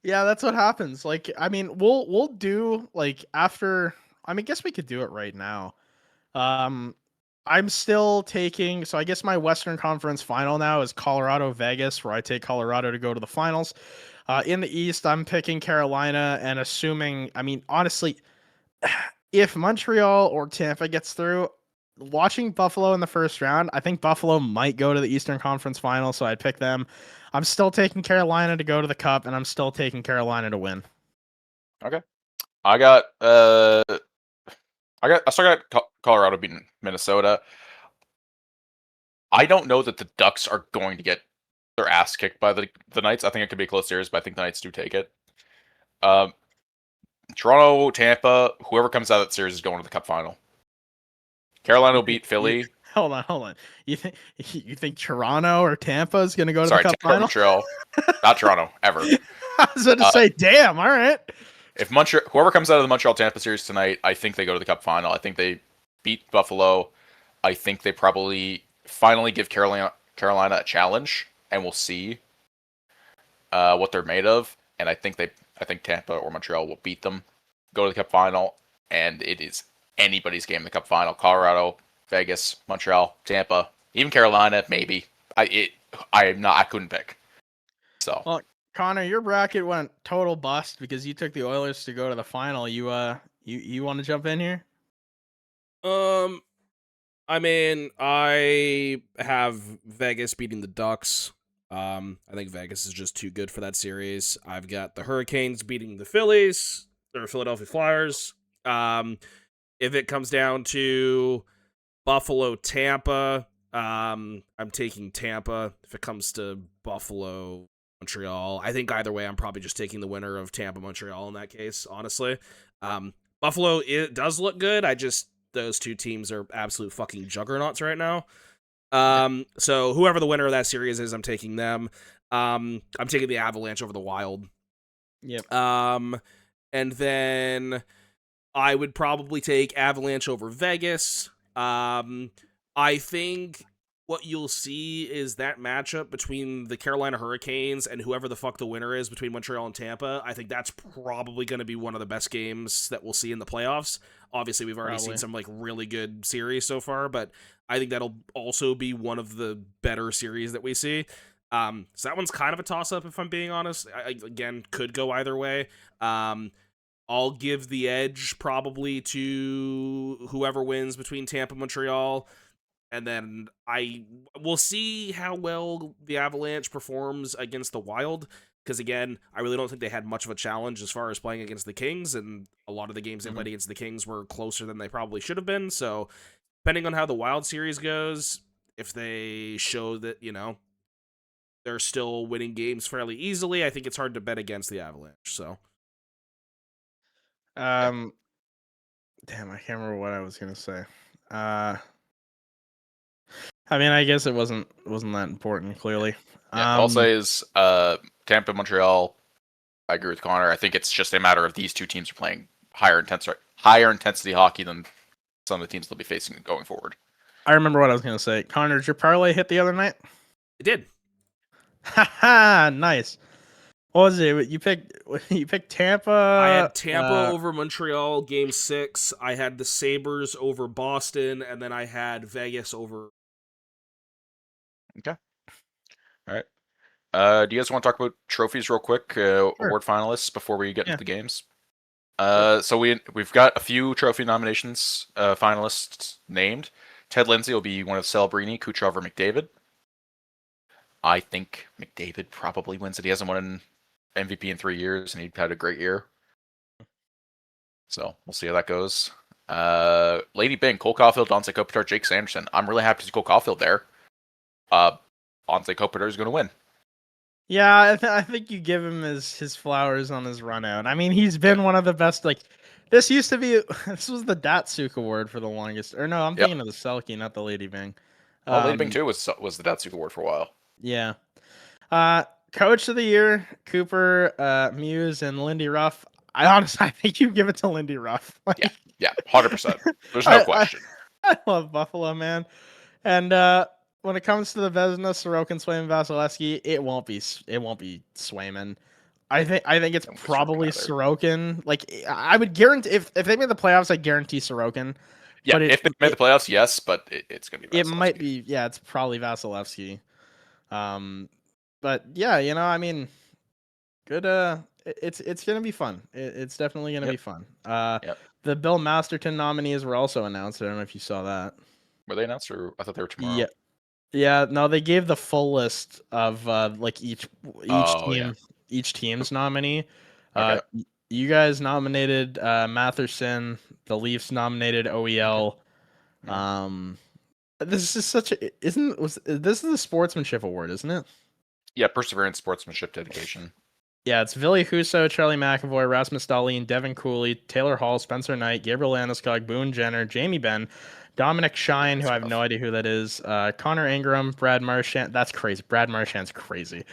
Yeah, that's what happens. Like, I mean, we'll do like after. I mean, guess we could do it right now. I'm still taking. So I guess my Western Conference final now is Colorado Vegas, where I take Colorado to go to the finals. In the East, I'm picking Carolina, and assuming. I mean, honestly, if Montreal or Tampa gets through, watching Buffalo in the first round, I think Buffalo might go to the Eastern Conference final, so I'd pick them. I'm still taking Carolina to go to the Cup, and I'm still taking Carolina to win. Okay. I still got Colorado beating Minnesota. I don't know that the Ducks are going to get their ass kicked by the Knights. I think it could be a close series, but I think the Knights do take it. Toronto, Tampa, whoever comes out of that series is going to the Cup final. Carolina will beat Philly. Hold on. You think Toronto or Tampa is going to go to Sorry, the Cup Tampa, final? Montreal, not Toronto ever. I was going to say, damn. All right. If whoever comes out of the Montreal Tampa series tonight, I think they go to the Cup final. I think they beat Buffalo. I think they probably finally give Carolina a challenge, and we'll see what they're made of. And I think Tampa or Montreal will beat them, go to the Cup final, and it is anybody's game in the Cup final. Colorado, Vegas, Montreal, Tampa, even Carolina, maybe. I couldn't pick. So. Well, Connor, your bracket went total bust because you took the Oilers to go to the final. You want to jump in here? I mean, I have Vegas beating the Ducks. I think Vegas is just too good for that series. I've got the Hurricanes beating the Phillies, or Philadelphia Flyers. If it comes down to Buffalo, Tampa, I'm taking Tampa. If it comes to Buffalo, Montreal, I think either way, I'm probably just taking the winner of Tampa, Montreal in that case, honestly. Buffalo, it does look good. Those two teams are absolute fucking juggernauts right now. So whoever the winner of that series is, I'm taking them. I'm taking the Avalanche over the Wild. Yep. And then I would probably take Avalanche over Vegas. I think what you'll see is that matchup between the Carolina Hurricanes and whoever the fuck the winner is between Montreal and Tampa. I think that's probably going to be one of the best games that we'll see in the playoffs. Obviously, we've already seen some like really good series so far, but I think that'll also be one of the better series that we see. So that one's kind of a toss-up, if I'm being honest. Again, could go either way. I'll give the edge probably to whoever wins between Tampa and Montreal. And then we'll see how well the Avalanche performs against the Wild. Because, again, I really don't think they had much of a challenge as far as playing against the Kings. And a lot of the games they played against the Kings were closer than they probably should have been. So, depending on how the Wild series goes, if they show that, they're still winning games fairly easily, I think it's hard to bet against the Avalanche. So, damn, I can't remember what I was going to say. I mean, I guess it wasn't that important, clearly. Yeah, I'll say is Tampa, Montreal. I agree with Connor. I think it's just a matter of these two teams are playing higher intensity hockey than some of the teams they'll be facing going forward. I remember what I was going to say. Connor, did your parlay hit the other night? It did. Haha, nice. What was it? You picked Tampa. I had Tampa over Montreal, Game 6. I had the Sabres over Boston, and then I had Vegas over. Okay. All right. Do you guys want to talk about trophies real quick? Sure. Award finalists before we get into the games. So we've got a few trophy nominations, finalists named. Ted Lindsay will be one of Celebrini, Kucherov, or McDavid. I think McDavid probably wins it. He hasn't won an MVP in 3 years, and he had a great year. So we'll see how that goes. Lady Byng, Cole Caulfield, Anze Kopitar, Jake Sanderson. I'm really happy to see Cole Caulfield there. Anze Kopitar is going to win. Yeah, I think you give him his flowers on his run out. I mean, he's been one of the best. Like, this was the Datsuk Award for the longest. Or no, I'm thinking of the Selke, not the Lady Byng. Lady Byng too was the Datsuk Award for a while. Yeah. Coach of the year, Cooper, Muse, and Lindy Ruff. I think you give it to Lindy Ruff. Like, Yeah, 100%. There's no question. I love Buffalo, man. And when it comes to the Vezina, Sorokin, Swayman, Vasilevsky, it won't be Swayman. I think it's Don't be probably Sorokin Sorokin. Like, I would guarantee if they made the playoffs, I guarantee Sorokin. Yeah, But if they made the playoffs, yes, but it's going to be it Vasilevsky. might be, yeah, it's probably Vasilevsky. But yeah, I mean, good. It's gonna be fun. It's definitely gonna be fun. Yep. The Bill Masterton nominees were also announced. I don't know if you saw that. Were they announced, or I thought they were tomorrow? Yeah, yeah. No, they gave the full list of like each team, each team's nominee. Okay. You guys nominated Matherson. The Leafs nominated OEL. This is such a this is the sportsmanship award, isn't it? Yeah, perseverance, sportsmanship, dedication. Yeah, it's Ville Husso, Charlie McAvoy, Rasmus Dahlin, Devin Cooley, Taylor Hall, Spencer Knight, Gabriel Landeskog, Boone Jenner, Jamie Benn, Dominic Shine, who I have no idea who that is, Connor Ingram, Brad Marchand. That's crazy. Brad Marchand's crazy.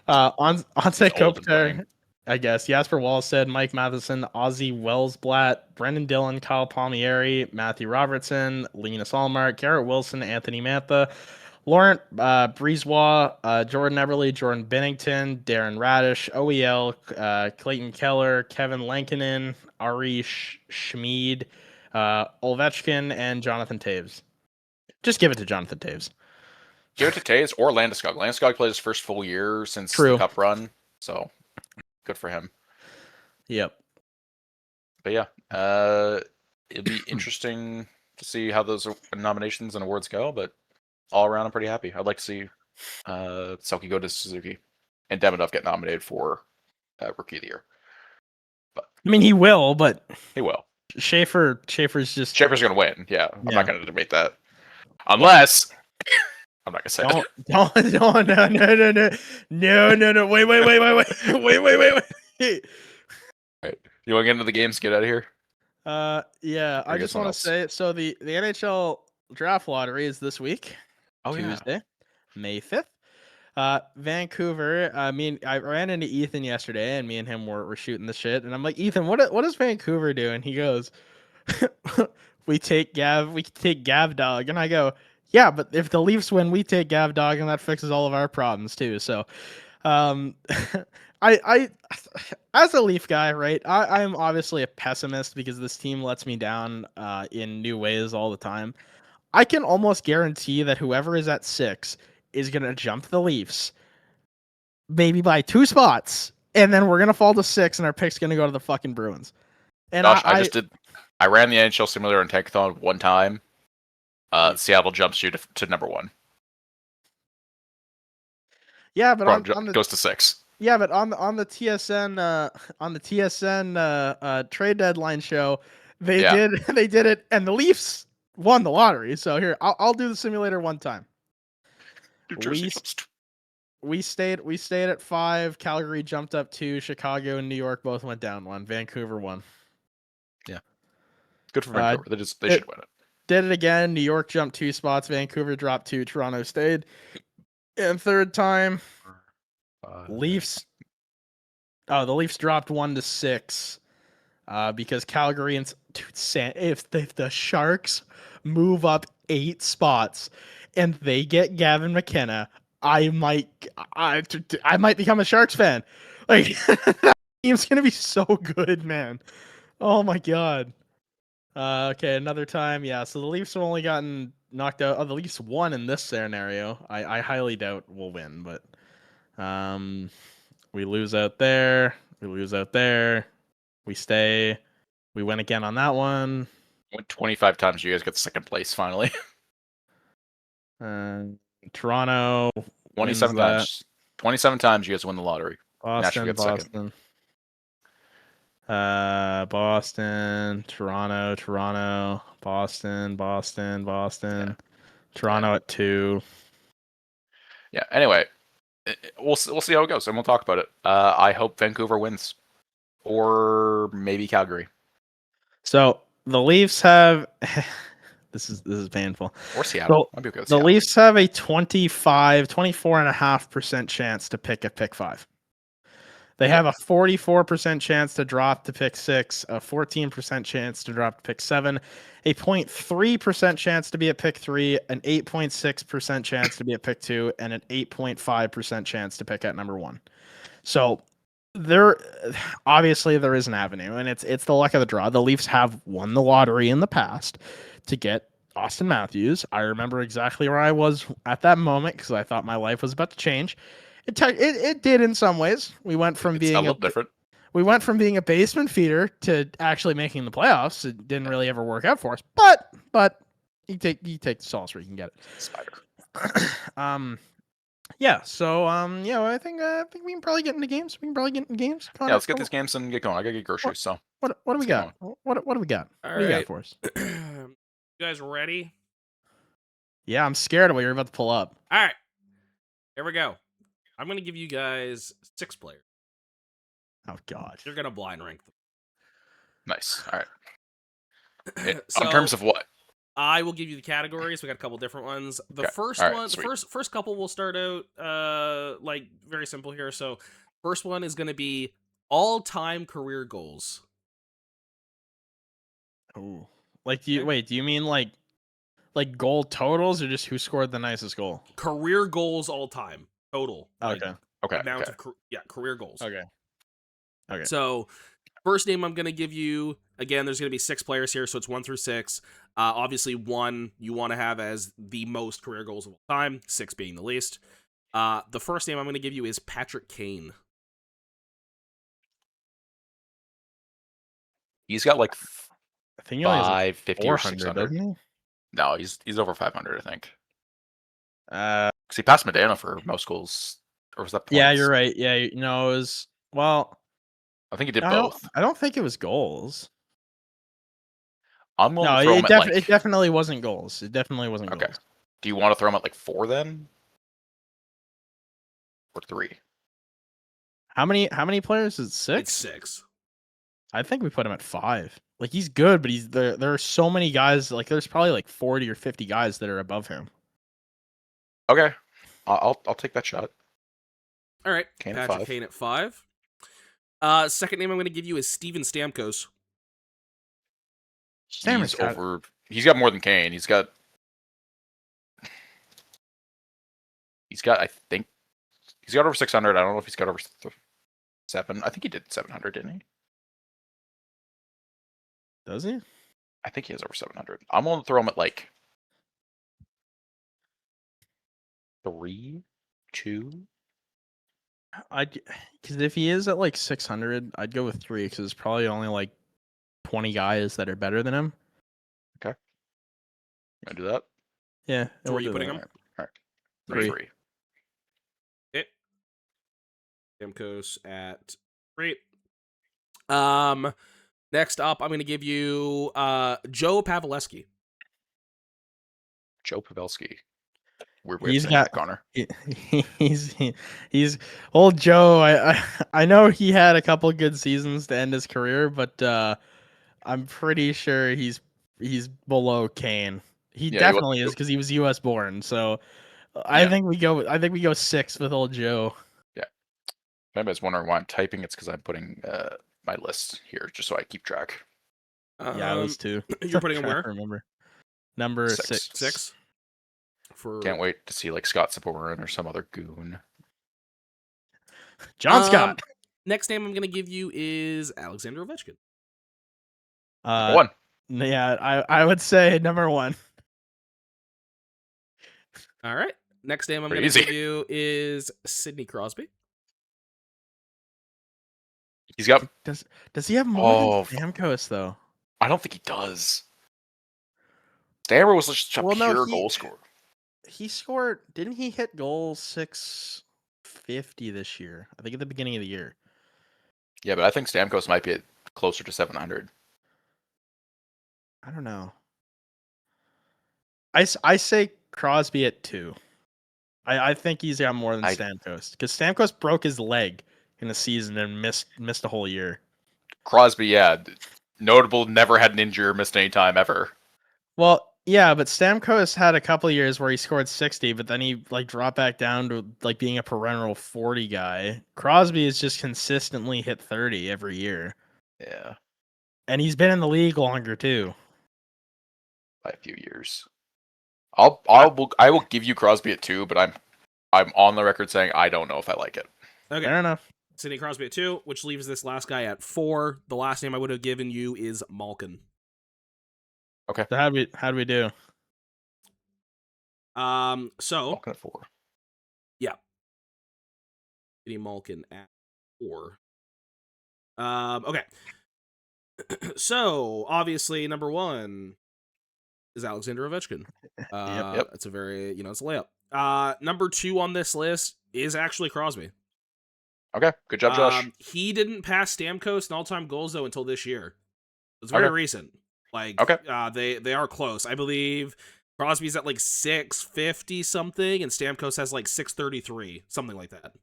Onset Kopitar, I guess. Jasper Wallstead, Mike Matheson, Ozzy Wellsblatt, Brendan Dillon, Kyle Palmieri, Matthew Robertson, Linus Allmark, Garrett Wilson, Anthony Mantha, Laurent Brisebois, Jordan Eberle, Jordan Bennington, Darren Radish, OEL, Clayton Keller, Kevin Lankinen, Ari Schmid, Ovechkin, and Jonathan Taves. Just give it to Jonathan Taves. Give it to Taves or Landeskog. Landeskog played his first full year since the Cup run, so good for him. Yep. But yeah, it'll be interesting to see how those nominations and awards go, but all around, I'm pretty happy. I'd like to see Selke go to Suzuki and Demidov get nominated for Rookie of the Year. But I mean, he will, but he will. Schaefer's going to win. Yeah, I'm not going to debate that. Unless I'm not going to say no. Wait. Right. You want to get into the games? Get out of here. Yeah. I just want to say, so the NHL draft lottery is this week. Tuesday, May 5th. Vancouver. I ran into Ethan yesterday, and me and him were shooting the shit. And I'm like, Ethan, what does Vancouver do? And he goes, we take Gav Dog. And I go, yeah, but if the Leafs win, we take Gav Dog, and that fixes all of our problems too. So, I as a Leaf guy, right? I'm obviously a pessimist because this team lets me down in new ways all the time. I can almost guarantee that whoever is at 6 is going to jump the Leafs, maybe by 2 spots, and then we're going to fall to 6, and our pick's going to go to the fucking Bruins. And Josh, I ran the NHL simulator on Tankathon one time. Seattle jumps you to number 1. Yeah, but goes to 6. Yeah, but on the TSN trade deadline show, they did it, and the Leafs won the lottery. So here, I'll do the simulator one time. We stayed at 5. Calgary jumped up 2. Chicago and New York both went down 1. Vancouver won. Yeah, good for Vancouver. They should win it. Did it again. New York jumped 2 spots. Vancouver dropped 2. Toronto stayed. And third time, Leafs. Oh, the Leafs dropped 1 to 6. Because Calgary and if the Sharks move up 8 spots and they get Gavin McKenna, I might become a Sharks fan. Like, that team's gonna be so good, man. Oh my god. Okay, another time. Yeah, so the Leafs have only gotten knocked out. Oh, the Leafs won in this scenario. I highly doubt we'll win, but we lose out there. We stay. We win again on that one. Went 25 times. You guys get second place finally. Toronto. 27 times. 27 times you guys win the lottery. Boston. Toronto. Boston. Yeah. Toronto at 2. Yeah. Anyway, we'll see how it goes, and we'll talk about it. I hope Vancouver wins. Or maybe Calgary. So the Leafs have This is painful. Or Seattle. I'd be okay with The Seattle. Leafs have a 24.5% chance to pick at pick 5. They have a 44% chance to drop to pick 6, a 14% chance to drop to pick 7, a 0.3% chance to be at pick 3, an 8.6% chance to be at pick 2, and an 8.5% chance to pick at number 1. So there obviously there is an avenue, and it's the luck of the draw. The Leafs have won the lottery in the past to get Austin Matthews. I remember exactly where I was at that moment because I thought my life was about to change. It did in some ways. We went from being a little different. We went from being a basement feeder to actually making the playoffs. It didn't really ever work out for us, but you take the sauce where you can get it. Spider. Yeah. So yeah, I think we can probably get into games. Connor, Yeah, let's get these games and get going. I gotta get groceries. So what do we got? What do we got? All what do you got right. for us? You guys ready? Yeah, I'm scared of what you're about to pull up. All right. Here we go. I'm going to give you guys 6 players. Oh God. You're going to blind rank them. nice. All right. So, in terms of what? I will give you the categories. We got a couple different ones. The Okay. first All right, one, sweet. first couple will start out like very simple here. So, first one is going to be all-time career goals. Oh. Like do you mean like goal totals or just who scored the nicest goal? Career goals all time total. Like, Okay. amount of career goals. Okay. So, first name I'm going to give you, again, there's going to be 6 players here, so it's 1 through 6. Obviously, 1 you want to have as the most career goals of all time, 6 being the least. The first name I'm going to give you is Patrick Kane. He's got like I think he only has 550 or 400, 600. doesn't he? No, he's over 500, I think. Uh, Because he passed Medina for most goals, or was that points? yeah, you're right. Yeah, it was well. I think he did I both. I don't think it was goals. I'm going No, to throw him at it definitely wasn't goals. It definitely wasn't Okay. goals. Do you want to throw him at like 4 then, or 3? How many players is it? 6? It's 6. I think we put him at 5. Like he's good, but there are so many guys. Like there's probably like 40 or 50 guys that are above him. Okay, I'll take that shot. All right, Kane at Patrick 5. Kane at 5. Second name I'm going to give you is Steven Stamkos. He's over. He's got more than Kane. He's got. I think. He's got over 600. I don't know if he's got over 7. I think he did 700, didn't he? Does he? I think he has over 700. I'm going to throw him at like 3, 2. Because if he is at like 600, I'd go with 3 because there's probably only like 20 guys that are better than him. Okay. You want to do that? Yeah. So where are you putting him? All right. 3. 3. Okay. Stamkos at 3. Next up, I'm going to give you Joe Pavelski. Joe Pavelski. Weird He's saying that, got- Connor. He's old Joe. I know he had a couple good seasons to end his career, but I'm pretty sure he's below Kane. He definitely is because he was U.S. born. So I think we go 6 with old Joe. Yeah. If anybody's wondering why I'm typing, it's because I'm putting my list here just so I keep track. Yeah, I was too. You're putting him where? Remember number 6. 6. Can't wait to see like Scott Saborin or some other goon. John Scott. Next name I'm going to give you is Alexander Ovechkin. 1. Yeah, I would say number 1. All right. Next name I'm going Pretty to easy. give you is Sidney Crosby. He's got. Does he have more than Stamkos though? I don't think he does. Stammer was just a pure goal scorer. He scored. Didn't he hit goal 650 this year? I think at the beginning of the year. Yeah, but I think Stamkos might be closer to 700. I don't know. I say Crosby at 2. I think he's got more than Stamkos because Stamkos broke his leg in the season and missed a whole year. Crosby, yeah, notable, never had an injury or missed any time ever. Well, Yeah, but Stamkos had a couple years where he scored 60, but then he like dropped back down to like being a perennial 40 guy. Crosby has just consistently hit 30 every year, Yeah, and he's been in the league longer too. by a few years. I will give you Crosby at 2, but I'm on the record saying I don't know if I like it. Okay. Fair enough. Sidney Crosby at 2, which leaves this last guy at 4. The last name I would have given you is Malkin. So how do we do? So Malkin at 4. Sidney Malkin at 4. Okay. So obviously number 1 is Alexander Ovechkin. Yep. It's a very, it's a layup. Number 2 on this list is actually Crosby. Okay, good job, Josh. He didn't pass Stamkos in all-time goals though until this year. It's very recent. Like, they are close. I believe Crosby's at like 650 something, and Stamkos has like 633, something like that.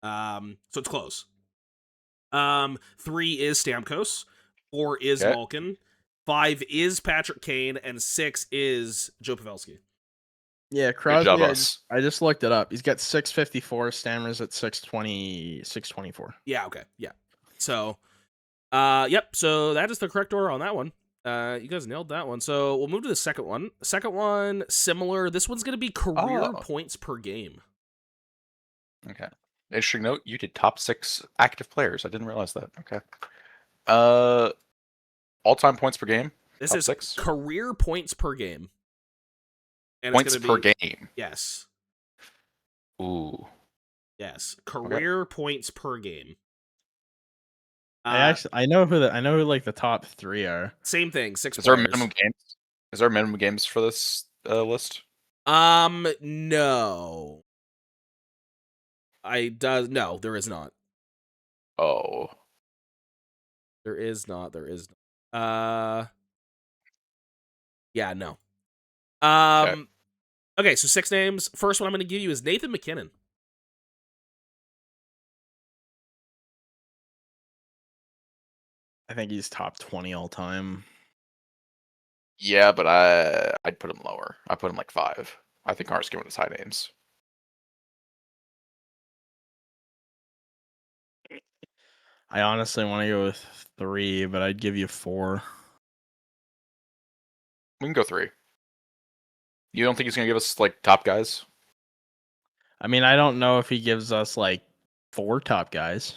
So it's close. 3 is Stamkos, 4 is Malkin, 5 is Patrick Kane, and 6 is Joe Pavelski. Yeah, Crosby. Good job, us. I just looked it up. He's got 654. Stammer's at 620, 624. Yeah. Okay. Yeah. So, yep. So that is the correct order on that one. You guys nailed that one. So we'll move to the second one. Second one, similar. This one's going to be career points per game. Okay. Interesting note, you did top 6 active players. I didn't realize that. Okay. All-time points per game? This top is 6? Career points per game. And Points it's per be, game? Yes. Ooh. Yes. Career points per game. I know who like the top 3 are. Same thing. 6 Is there players. a minimum games? Is there a minimum games for this list? No. No, there is not. Oh. There is not. Yeah, no. Okay, so 6 names. First one I'm going to give you is Nathan McKinnon. I think he's top 20 all time. Yeah, but I'd put him lower. I put him like 5. I think ours giving us high names. I honestly want to go with 3, but I'd give you 4. We can go 3. You don't think he's gonna give us like top guys? I mean, I don't know if he gives us like 4 top guys.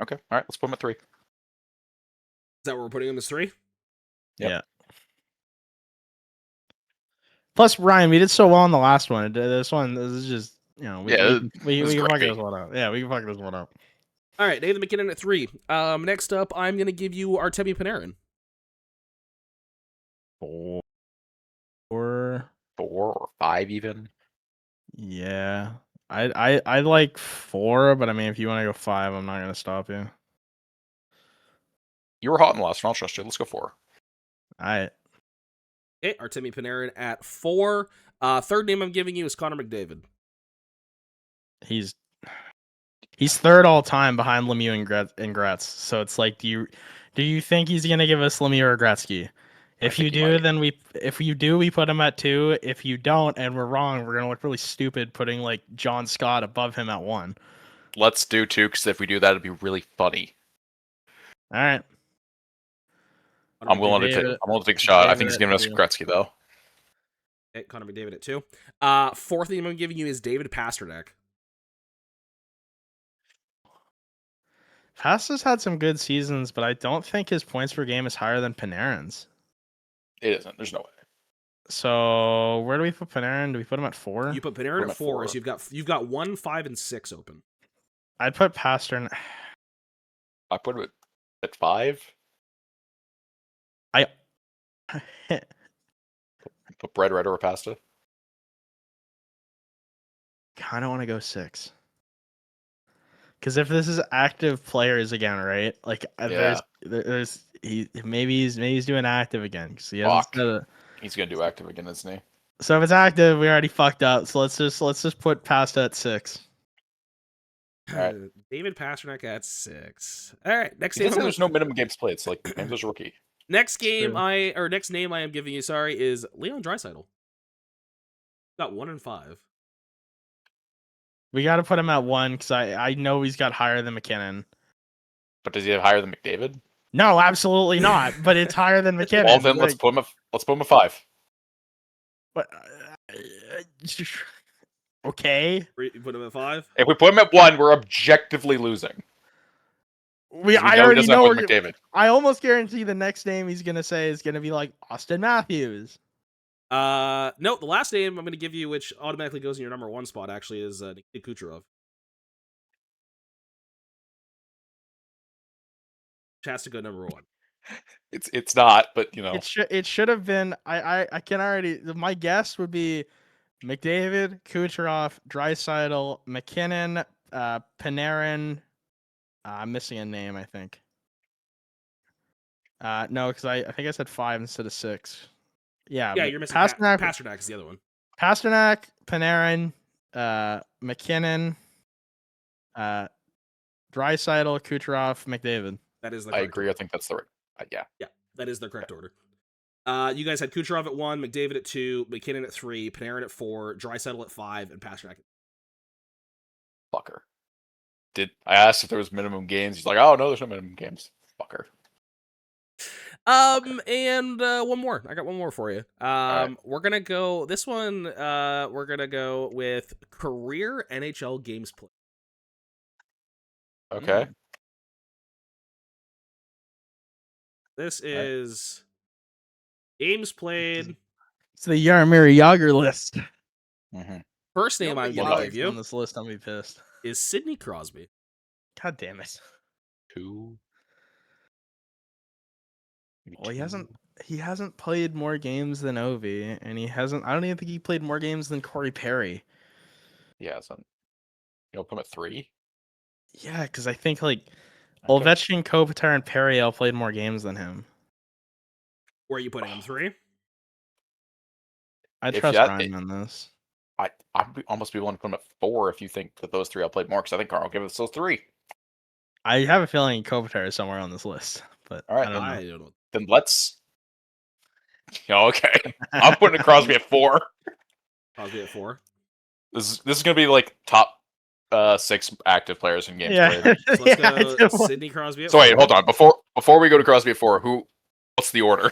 Okay, all right, let's put him at 3. Is that what we're putting him as 3? Yep. Yeah. Plus, Ryan, we did so well in the last one. This is just, we can fuck this one up. Yeah, we can fuck this one up. All right, Nathan McKinnon at 3. Next up, I'm going to give you Artemi Panarin. 4 or 5 even. Yeah, I like 4, but I mean, if you want to go 5, I'm not gonna stop you. You were hot in the last one. I'll trust you. Let's go 4. All right. Okay, Artemi Panarin at 4. Third name I'm giving you is Connor McDavid. He's third all time behind Lemieux and Gretz. So it's like, do you think he's gonna give us Lemieux or Gretzky? If you do, then we put him at 2. If you don't, and we're wrong, we're gonna look really stupid putting like John Scott above him at 1. Let's do 2, because if we do that, it'd be really funny. All right. I'm willing to take a shot. I think he's giving us Gretzky though. Okay, Connor McDavid at 2. Fourth name I'm giving you is David Pastrnak. Pasta's had some good seasons, but I don't think his points per game is higher than Panarin's. It isn't. There's no way. So where do we put Panarin? Do we put him at 4? You put Panarin at 4, so you've got 1, 5, and 6 open. I'd put Pastrnak. I put him at 5. Put bread right over pasta. Kind of want to go 6. Because if this is active players again, right? Like there's maybe he's doing active again. Because he's gonna do active again, isn't he? So if it's active, we already fucked up. So let's just put Pasta at 6. All right. David Pastrnak at 6. All right, next name. name. There's no minimum games played. It's like name's a rookie. Next game true. next name I am giving you, sorry, is Leon Draisaitl. Got 1 and 5. We got to put him at 1 because I know he's got higher than McKinnon. But does he have higher than McDavid? No, absolutely not. But it's higher than McKinnon. Well, then let's put him at 5. But okay. You put him at 5? If we put him at 1, we're objectively losing. I already know. McDavid. I almost guarantee the next name he's gonna say is gonna be like Austin Matthews. No, the last name I'm going to give you, which automatically goes in your number 1 spot, actually, is Nikita Kucherov. Which has to go number 1. It's not, but you know. It should have been. I can already. My guess would be McDavid, Kucherov, Draisaitl, McKinnon, Panarin. I'm missing a name, I think. No, because I think I said 5 instead of 6. Yeah, you're missing Pasternak is the other one. Pasternak, Panarin, McKinnon, Draisaitl, Kucherov, McDavid. That is the I correct agree. order. I think that's the right. Yeah. Yeah, that is the correct order. You guys had Kucherov at 1, McDavid at 2, McKinnon at 3, Panarin at 4, Draisaitl at 5, and Pasternak at Fucker. I asked if there was minimum games? He's like, oh no, there's no minimum games. Fucker. And one more. I got one more for you. Right. We're gonna go this one. We're gonna go with career NHL games played. Okay. This is games played. It's the Jaromir Jagr list. Mm-hmm. First name I'm gonna give you on this list. I'll be pissed. Is Sidney Crosby. God damn it. 2. Well, he hasn't played more games than Ovi, and he hasn't. I don't even think he played more games than Corey Perry. Yeah, so you'll put him at 3. Yeah, because I think Ovechkin, Kopitar, and Perry all played more games than him. Where are you putting him? 3? I trust Ryan on this. I'd almost be willing to put him at 4 if you think that those 3 all played more, because I think Carl will give us those 3. I have a feeling Kopitar is somewhere on this list, but all right, I don't know. Then let's. Okay, I'm putting Crosby at 4. Crosby at 4. This is gonna be like top 6 active players in games played. So let's go Sidney Crosby at 4. So wait, hold on. Before we go to Crosby at 4, what's the order?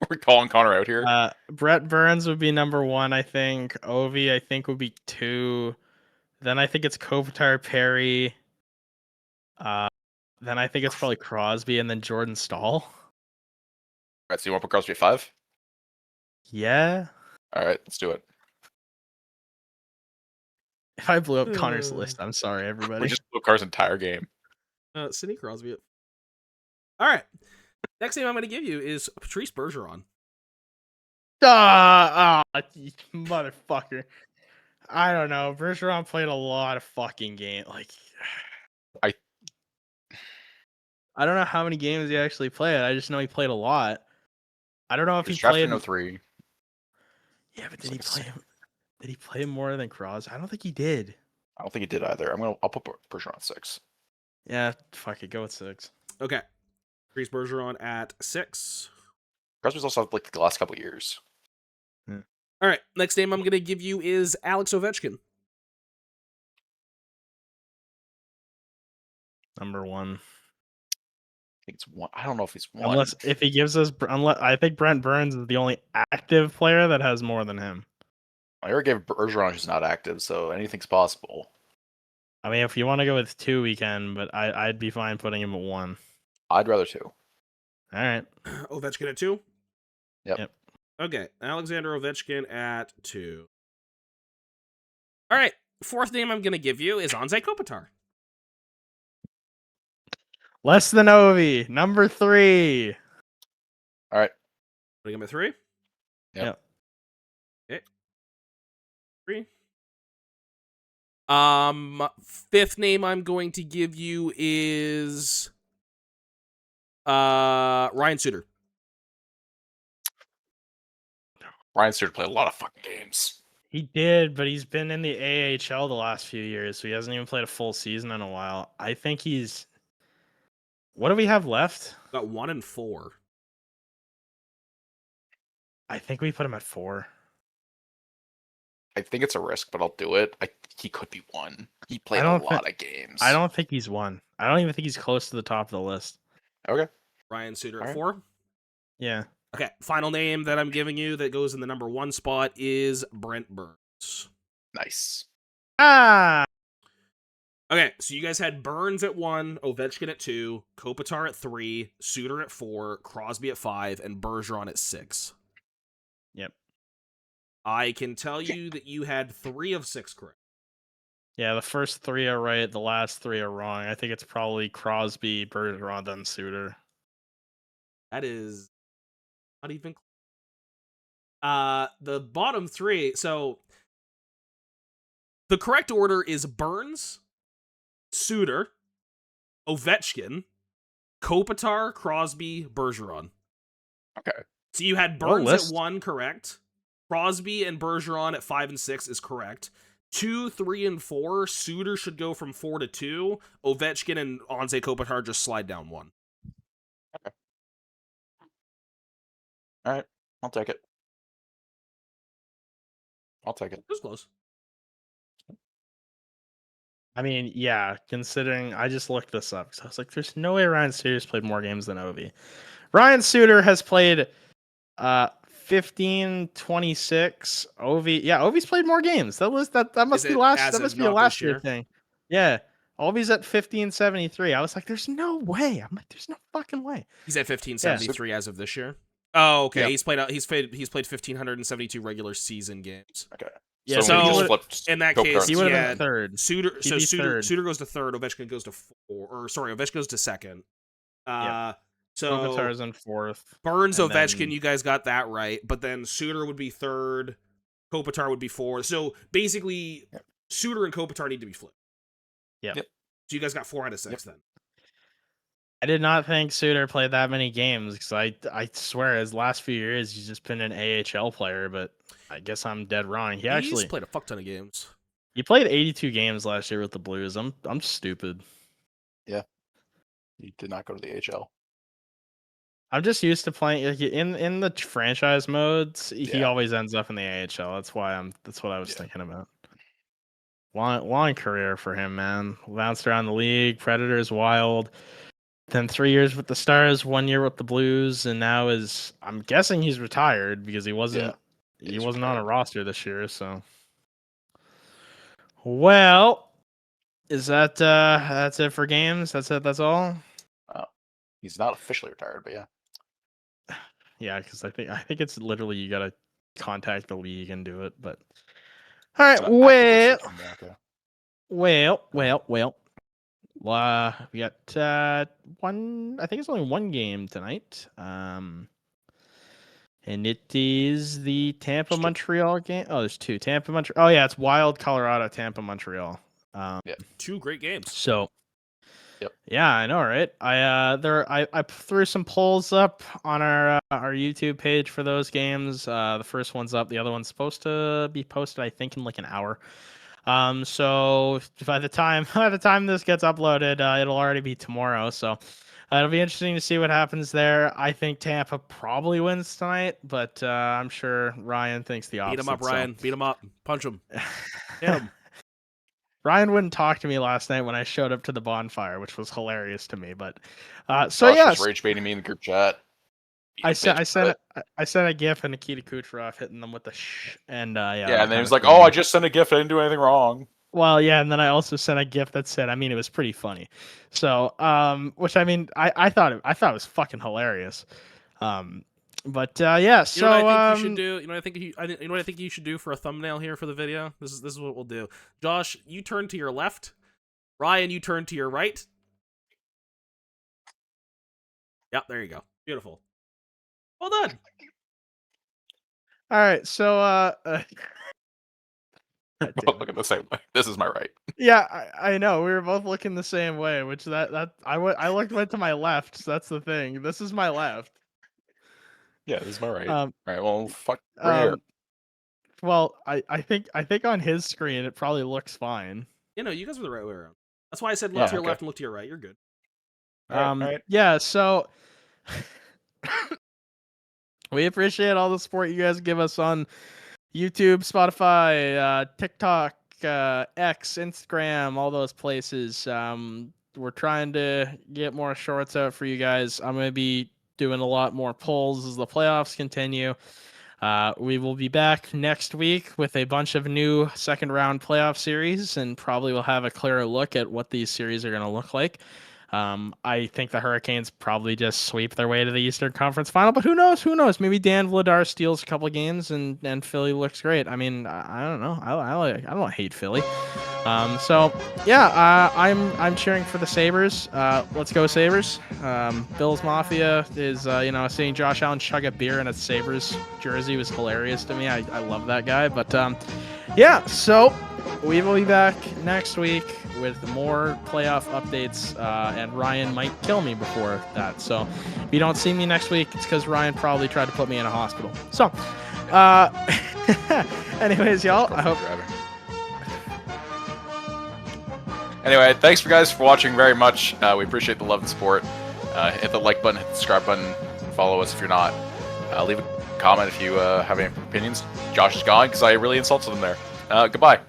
We're calling Connor out here. Brett Burns would be number 1, I think. Ovi, I think, would be 2. Then I think it's Kopitar, Perry. Then I think it's probably Crosby, and then Jordan Staal. All right, so you want to put Crosby at 5? Yeah. All right, let's do it. If I blew up Connor's list, I'm sorry, everybody. We just blew up Connor's entire game. Sidney Crosby. All right. Next name I'm going to give you is Patrice Bergeron. You motherfucker. I don't know. Bergeron played a lot of fucking games. I don't know how many games he actually played. I just know he played a lot. I don't know if he played in 03. Yeah, but did he play more than Crosby? I don't think he did. I don't think he did either. I'll put Bergeron at 6. Yeah, fuck it, go with 6. Okay. Patrice Bergeron at 6. Crosby's also had the last couple of years. Yeah. All right, next name I'm going to give you is Alex Ovechkin. Number 1. I think it's 1. I don't know if he's 1. Unless if he gives us, I think Brent Burns is the only active player that has more than him. I already gave Bergeron who's not active, so anything's possible. I mean, if you want to go with 2, we can, but I'd be fine putting him at 1. I'd rather 2. All right. Ovechkin at 2? Yep. Okay, Alexander Ovechkin at 2. All right, fourth name I'm going to give you is Anze Kopitar. Less than Ovi, number 3. All right. Putting him at 3? Yep. Okay. 3. Fifth name I'm going to give you is Ryan Suter. Ryan Suter played a lot of fucking games. He did, but he's been in the AHL the last few years, so he hasn't even played a full season in a while. I think he's... What do we have left? Got 1 and 4. I think we put him at 4. I think it's a risk, but I'll do it. He could be 1. He played a don't lot of games. I don't think he's 1. I don't even think he's close to the top of the list. Okay. Ryan Suter at Alright. 4. Yeah. Okay, final name that I'm giving you that goes in the number 1 spot is Brent Burns. Nice. Ah! Okay, so you guys had Burns at 1, Ovechkin at 2, Kopitar at 3, Suter at 4, Crosby at 5, and Bergeron at 6. Yep. I can tell you that you had 3 of 6 correct. Yeah, the first 3 are right, the last 3 are wrong. I think it's probably Crosby, Bergeron, then Suter. That is not even the bottom 3, so the correct order is Burns, Suter, Ovechkin, Kopitar, Crosby, Bergeron. Okay. So you had What Burns at list? 1 correct. Crosby and Bergeron at 5 and 6 is correct. 2, 3, and 4, Suter should go from 4 to 2. Ovechkin and Anze Kopitar just slide down 1. All right. I'll take it. It was close. I mean, yeah, considering I just looked this up because I was like, there's no way Ryan Suter's played more games than Ovi. Ryan Suter has played 15, 26. Ovi's played more games. That must Is be it last as that of must be a not last this year year? thing. Yeah. Ovi's at 1573. I was like, there's no way. I'm like, there's no fucking way. He's at 1573 as of this year. Oh, okay. Yep. He's played 1572 regular season games. Okay. Yeah, so maybe so just flipped in that Kopitar case, He would have yeah, been third. Suter He'd be third. Suter goes to 3rd, Ovechkin goes to 4, Ovechkin goes to 2nd. So Kopitar's in 4th. Burns, and Ovechkin, then- you guys got that right, but then Suter would be 3rd, Kopitar would be 4th. So basically, Yep. Suter and Kopitar need to be flipped. Yep. Yep. So you guys got 4 out of 6 then. I did not think Suter played that many games because I swear his last few years he's just been an AHL player, but I guess I'm dead wrong. He He's actually played a fuck ton of games. he played 82 games last year with the Blues. I'm stupid. He did not go to the AHL. I'm just used to playing in the franchise modes. He Yeah. always ends up in the AHL. That's what I was Yeah. thinking about. Long career for him, man. Bounced around the league, Predators, Wild. Then 3 years with the Stars, 1 year with the Blues, and now I'm guessing he's retired because he wasn't he's on a retired. roster this year. So, well, is that's it for games? That's it. That's all. He's not officially retired, but yeah. Yeah, because I think it's literally you gotta contact the league and do it. But all right, It's an active well. restriction back, yeah. Well. We got one. I think it's only one game tonight. And it is the Tampa There's two. Montreal game. Oh, there's 2. Tampa Montreal. Oh yeah, it's Wild Colorado, Tampa Montreal. 2 great games. So. Yep. Yeah, I know, right? I threw some polls up on our YouTube page for those games. The first one's up. The other one's supposed to be posted, I think, in like an hour. So by the time this gets uploaded, it'll already be tomorrow. So it'll be interesting to see what happens there. I think Tampa probably wins tonight, but I'm sure Ryan thinks the opposite. Beat him up, Ryan. Beat him up. Punch him. Hit him. Ryan wouldn't talk to me last night when I showed up to the bonfire, which was hilarious to me. But Josh was rage baiting me in the group chat. I sent a GIF of Nikita Kucherov hitting them with the and Yeah, and then he was like, "Oh, I just sent a GIF. I didn't do anything wrong." Well, yeah, and then I also sent a GIF that said, I mean, it was pretty funny. So, which I mean, I thought it was fucking hilarious. But yeah, so you know what I think you should do? You know what I think you should do for a thumbnail here for the video? This is what we'll do. Josh, you turn to your left. Ryan, you turn to your right. Yep, there you go. Beautiful. Well done. All right, so Both looking the same way. This is my right. yeah, I know we were both looking the same way. Which I went to my left. So that's the thing. This is my left. Yeah, this is my right. Um, All right, well, fuck. Right well, I think on his screen it probably looks fine. You know, you guys were the right way around. That's why I said look Yeah, to your okay. left and look to your right. You're good. All right. Yeah, so We appreciate all the support you guys give us on YouTube, Spotify, TikTok, X, Instagram, all those places. We're trying to get more shorts out for you guys. I'm going to be doing a lot more polls as the playoffs continue. We will be back next week with a bunch of new second round playoff series, and probably we'll have a clearer look at what these series are going to look like. I think the Hurricanes probably just sweep their way to the Eastern Conference Final, but who knows? Who knows? Maybe Dan Vladar steals a couple of games and Philly looks great. I mean, I don't know. I don't hate Philly. So yeah, I'm cheering for the Sabres. Let's go Sabres. Bills Mafia is seeing Josh Allen chug a beer in a Sabres jersey was hilarious to me. I love that guy. But yeah, so we will be back next week with more playoff updates, and Ryan might kill me before that. So if you don't see me next week, it's because Ryan probably tried to put me in a hospital. So anyways, y'all, I hope. Anyway, thanks for guys for watching very much. We appreciate the love and support. Hit the like button, hit the subscribe button, follow us if you're not. Leave a comment if you have any opinions. Josh is gone because I really insulted him there. Goodbye.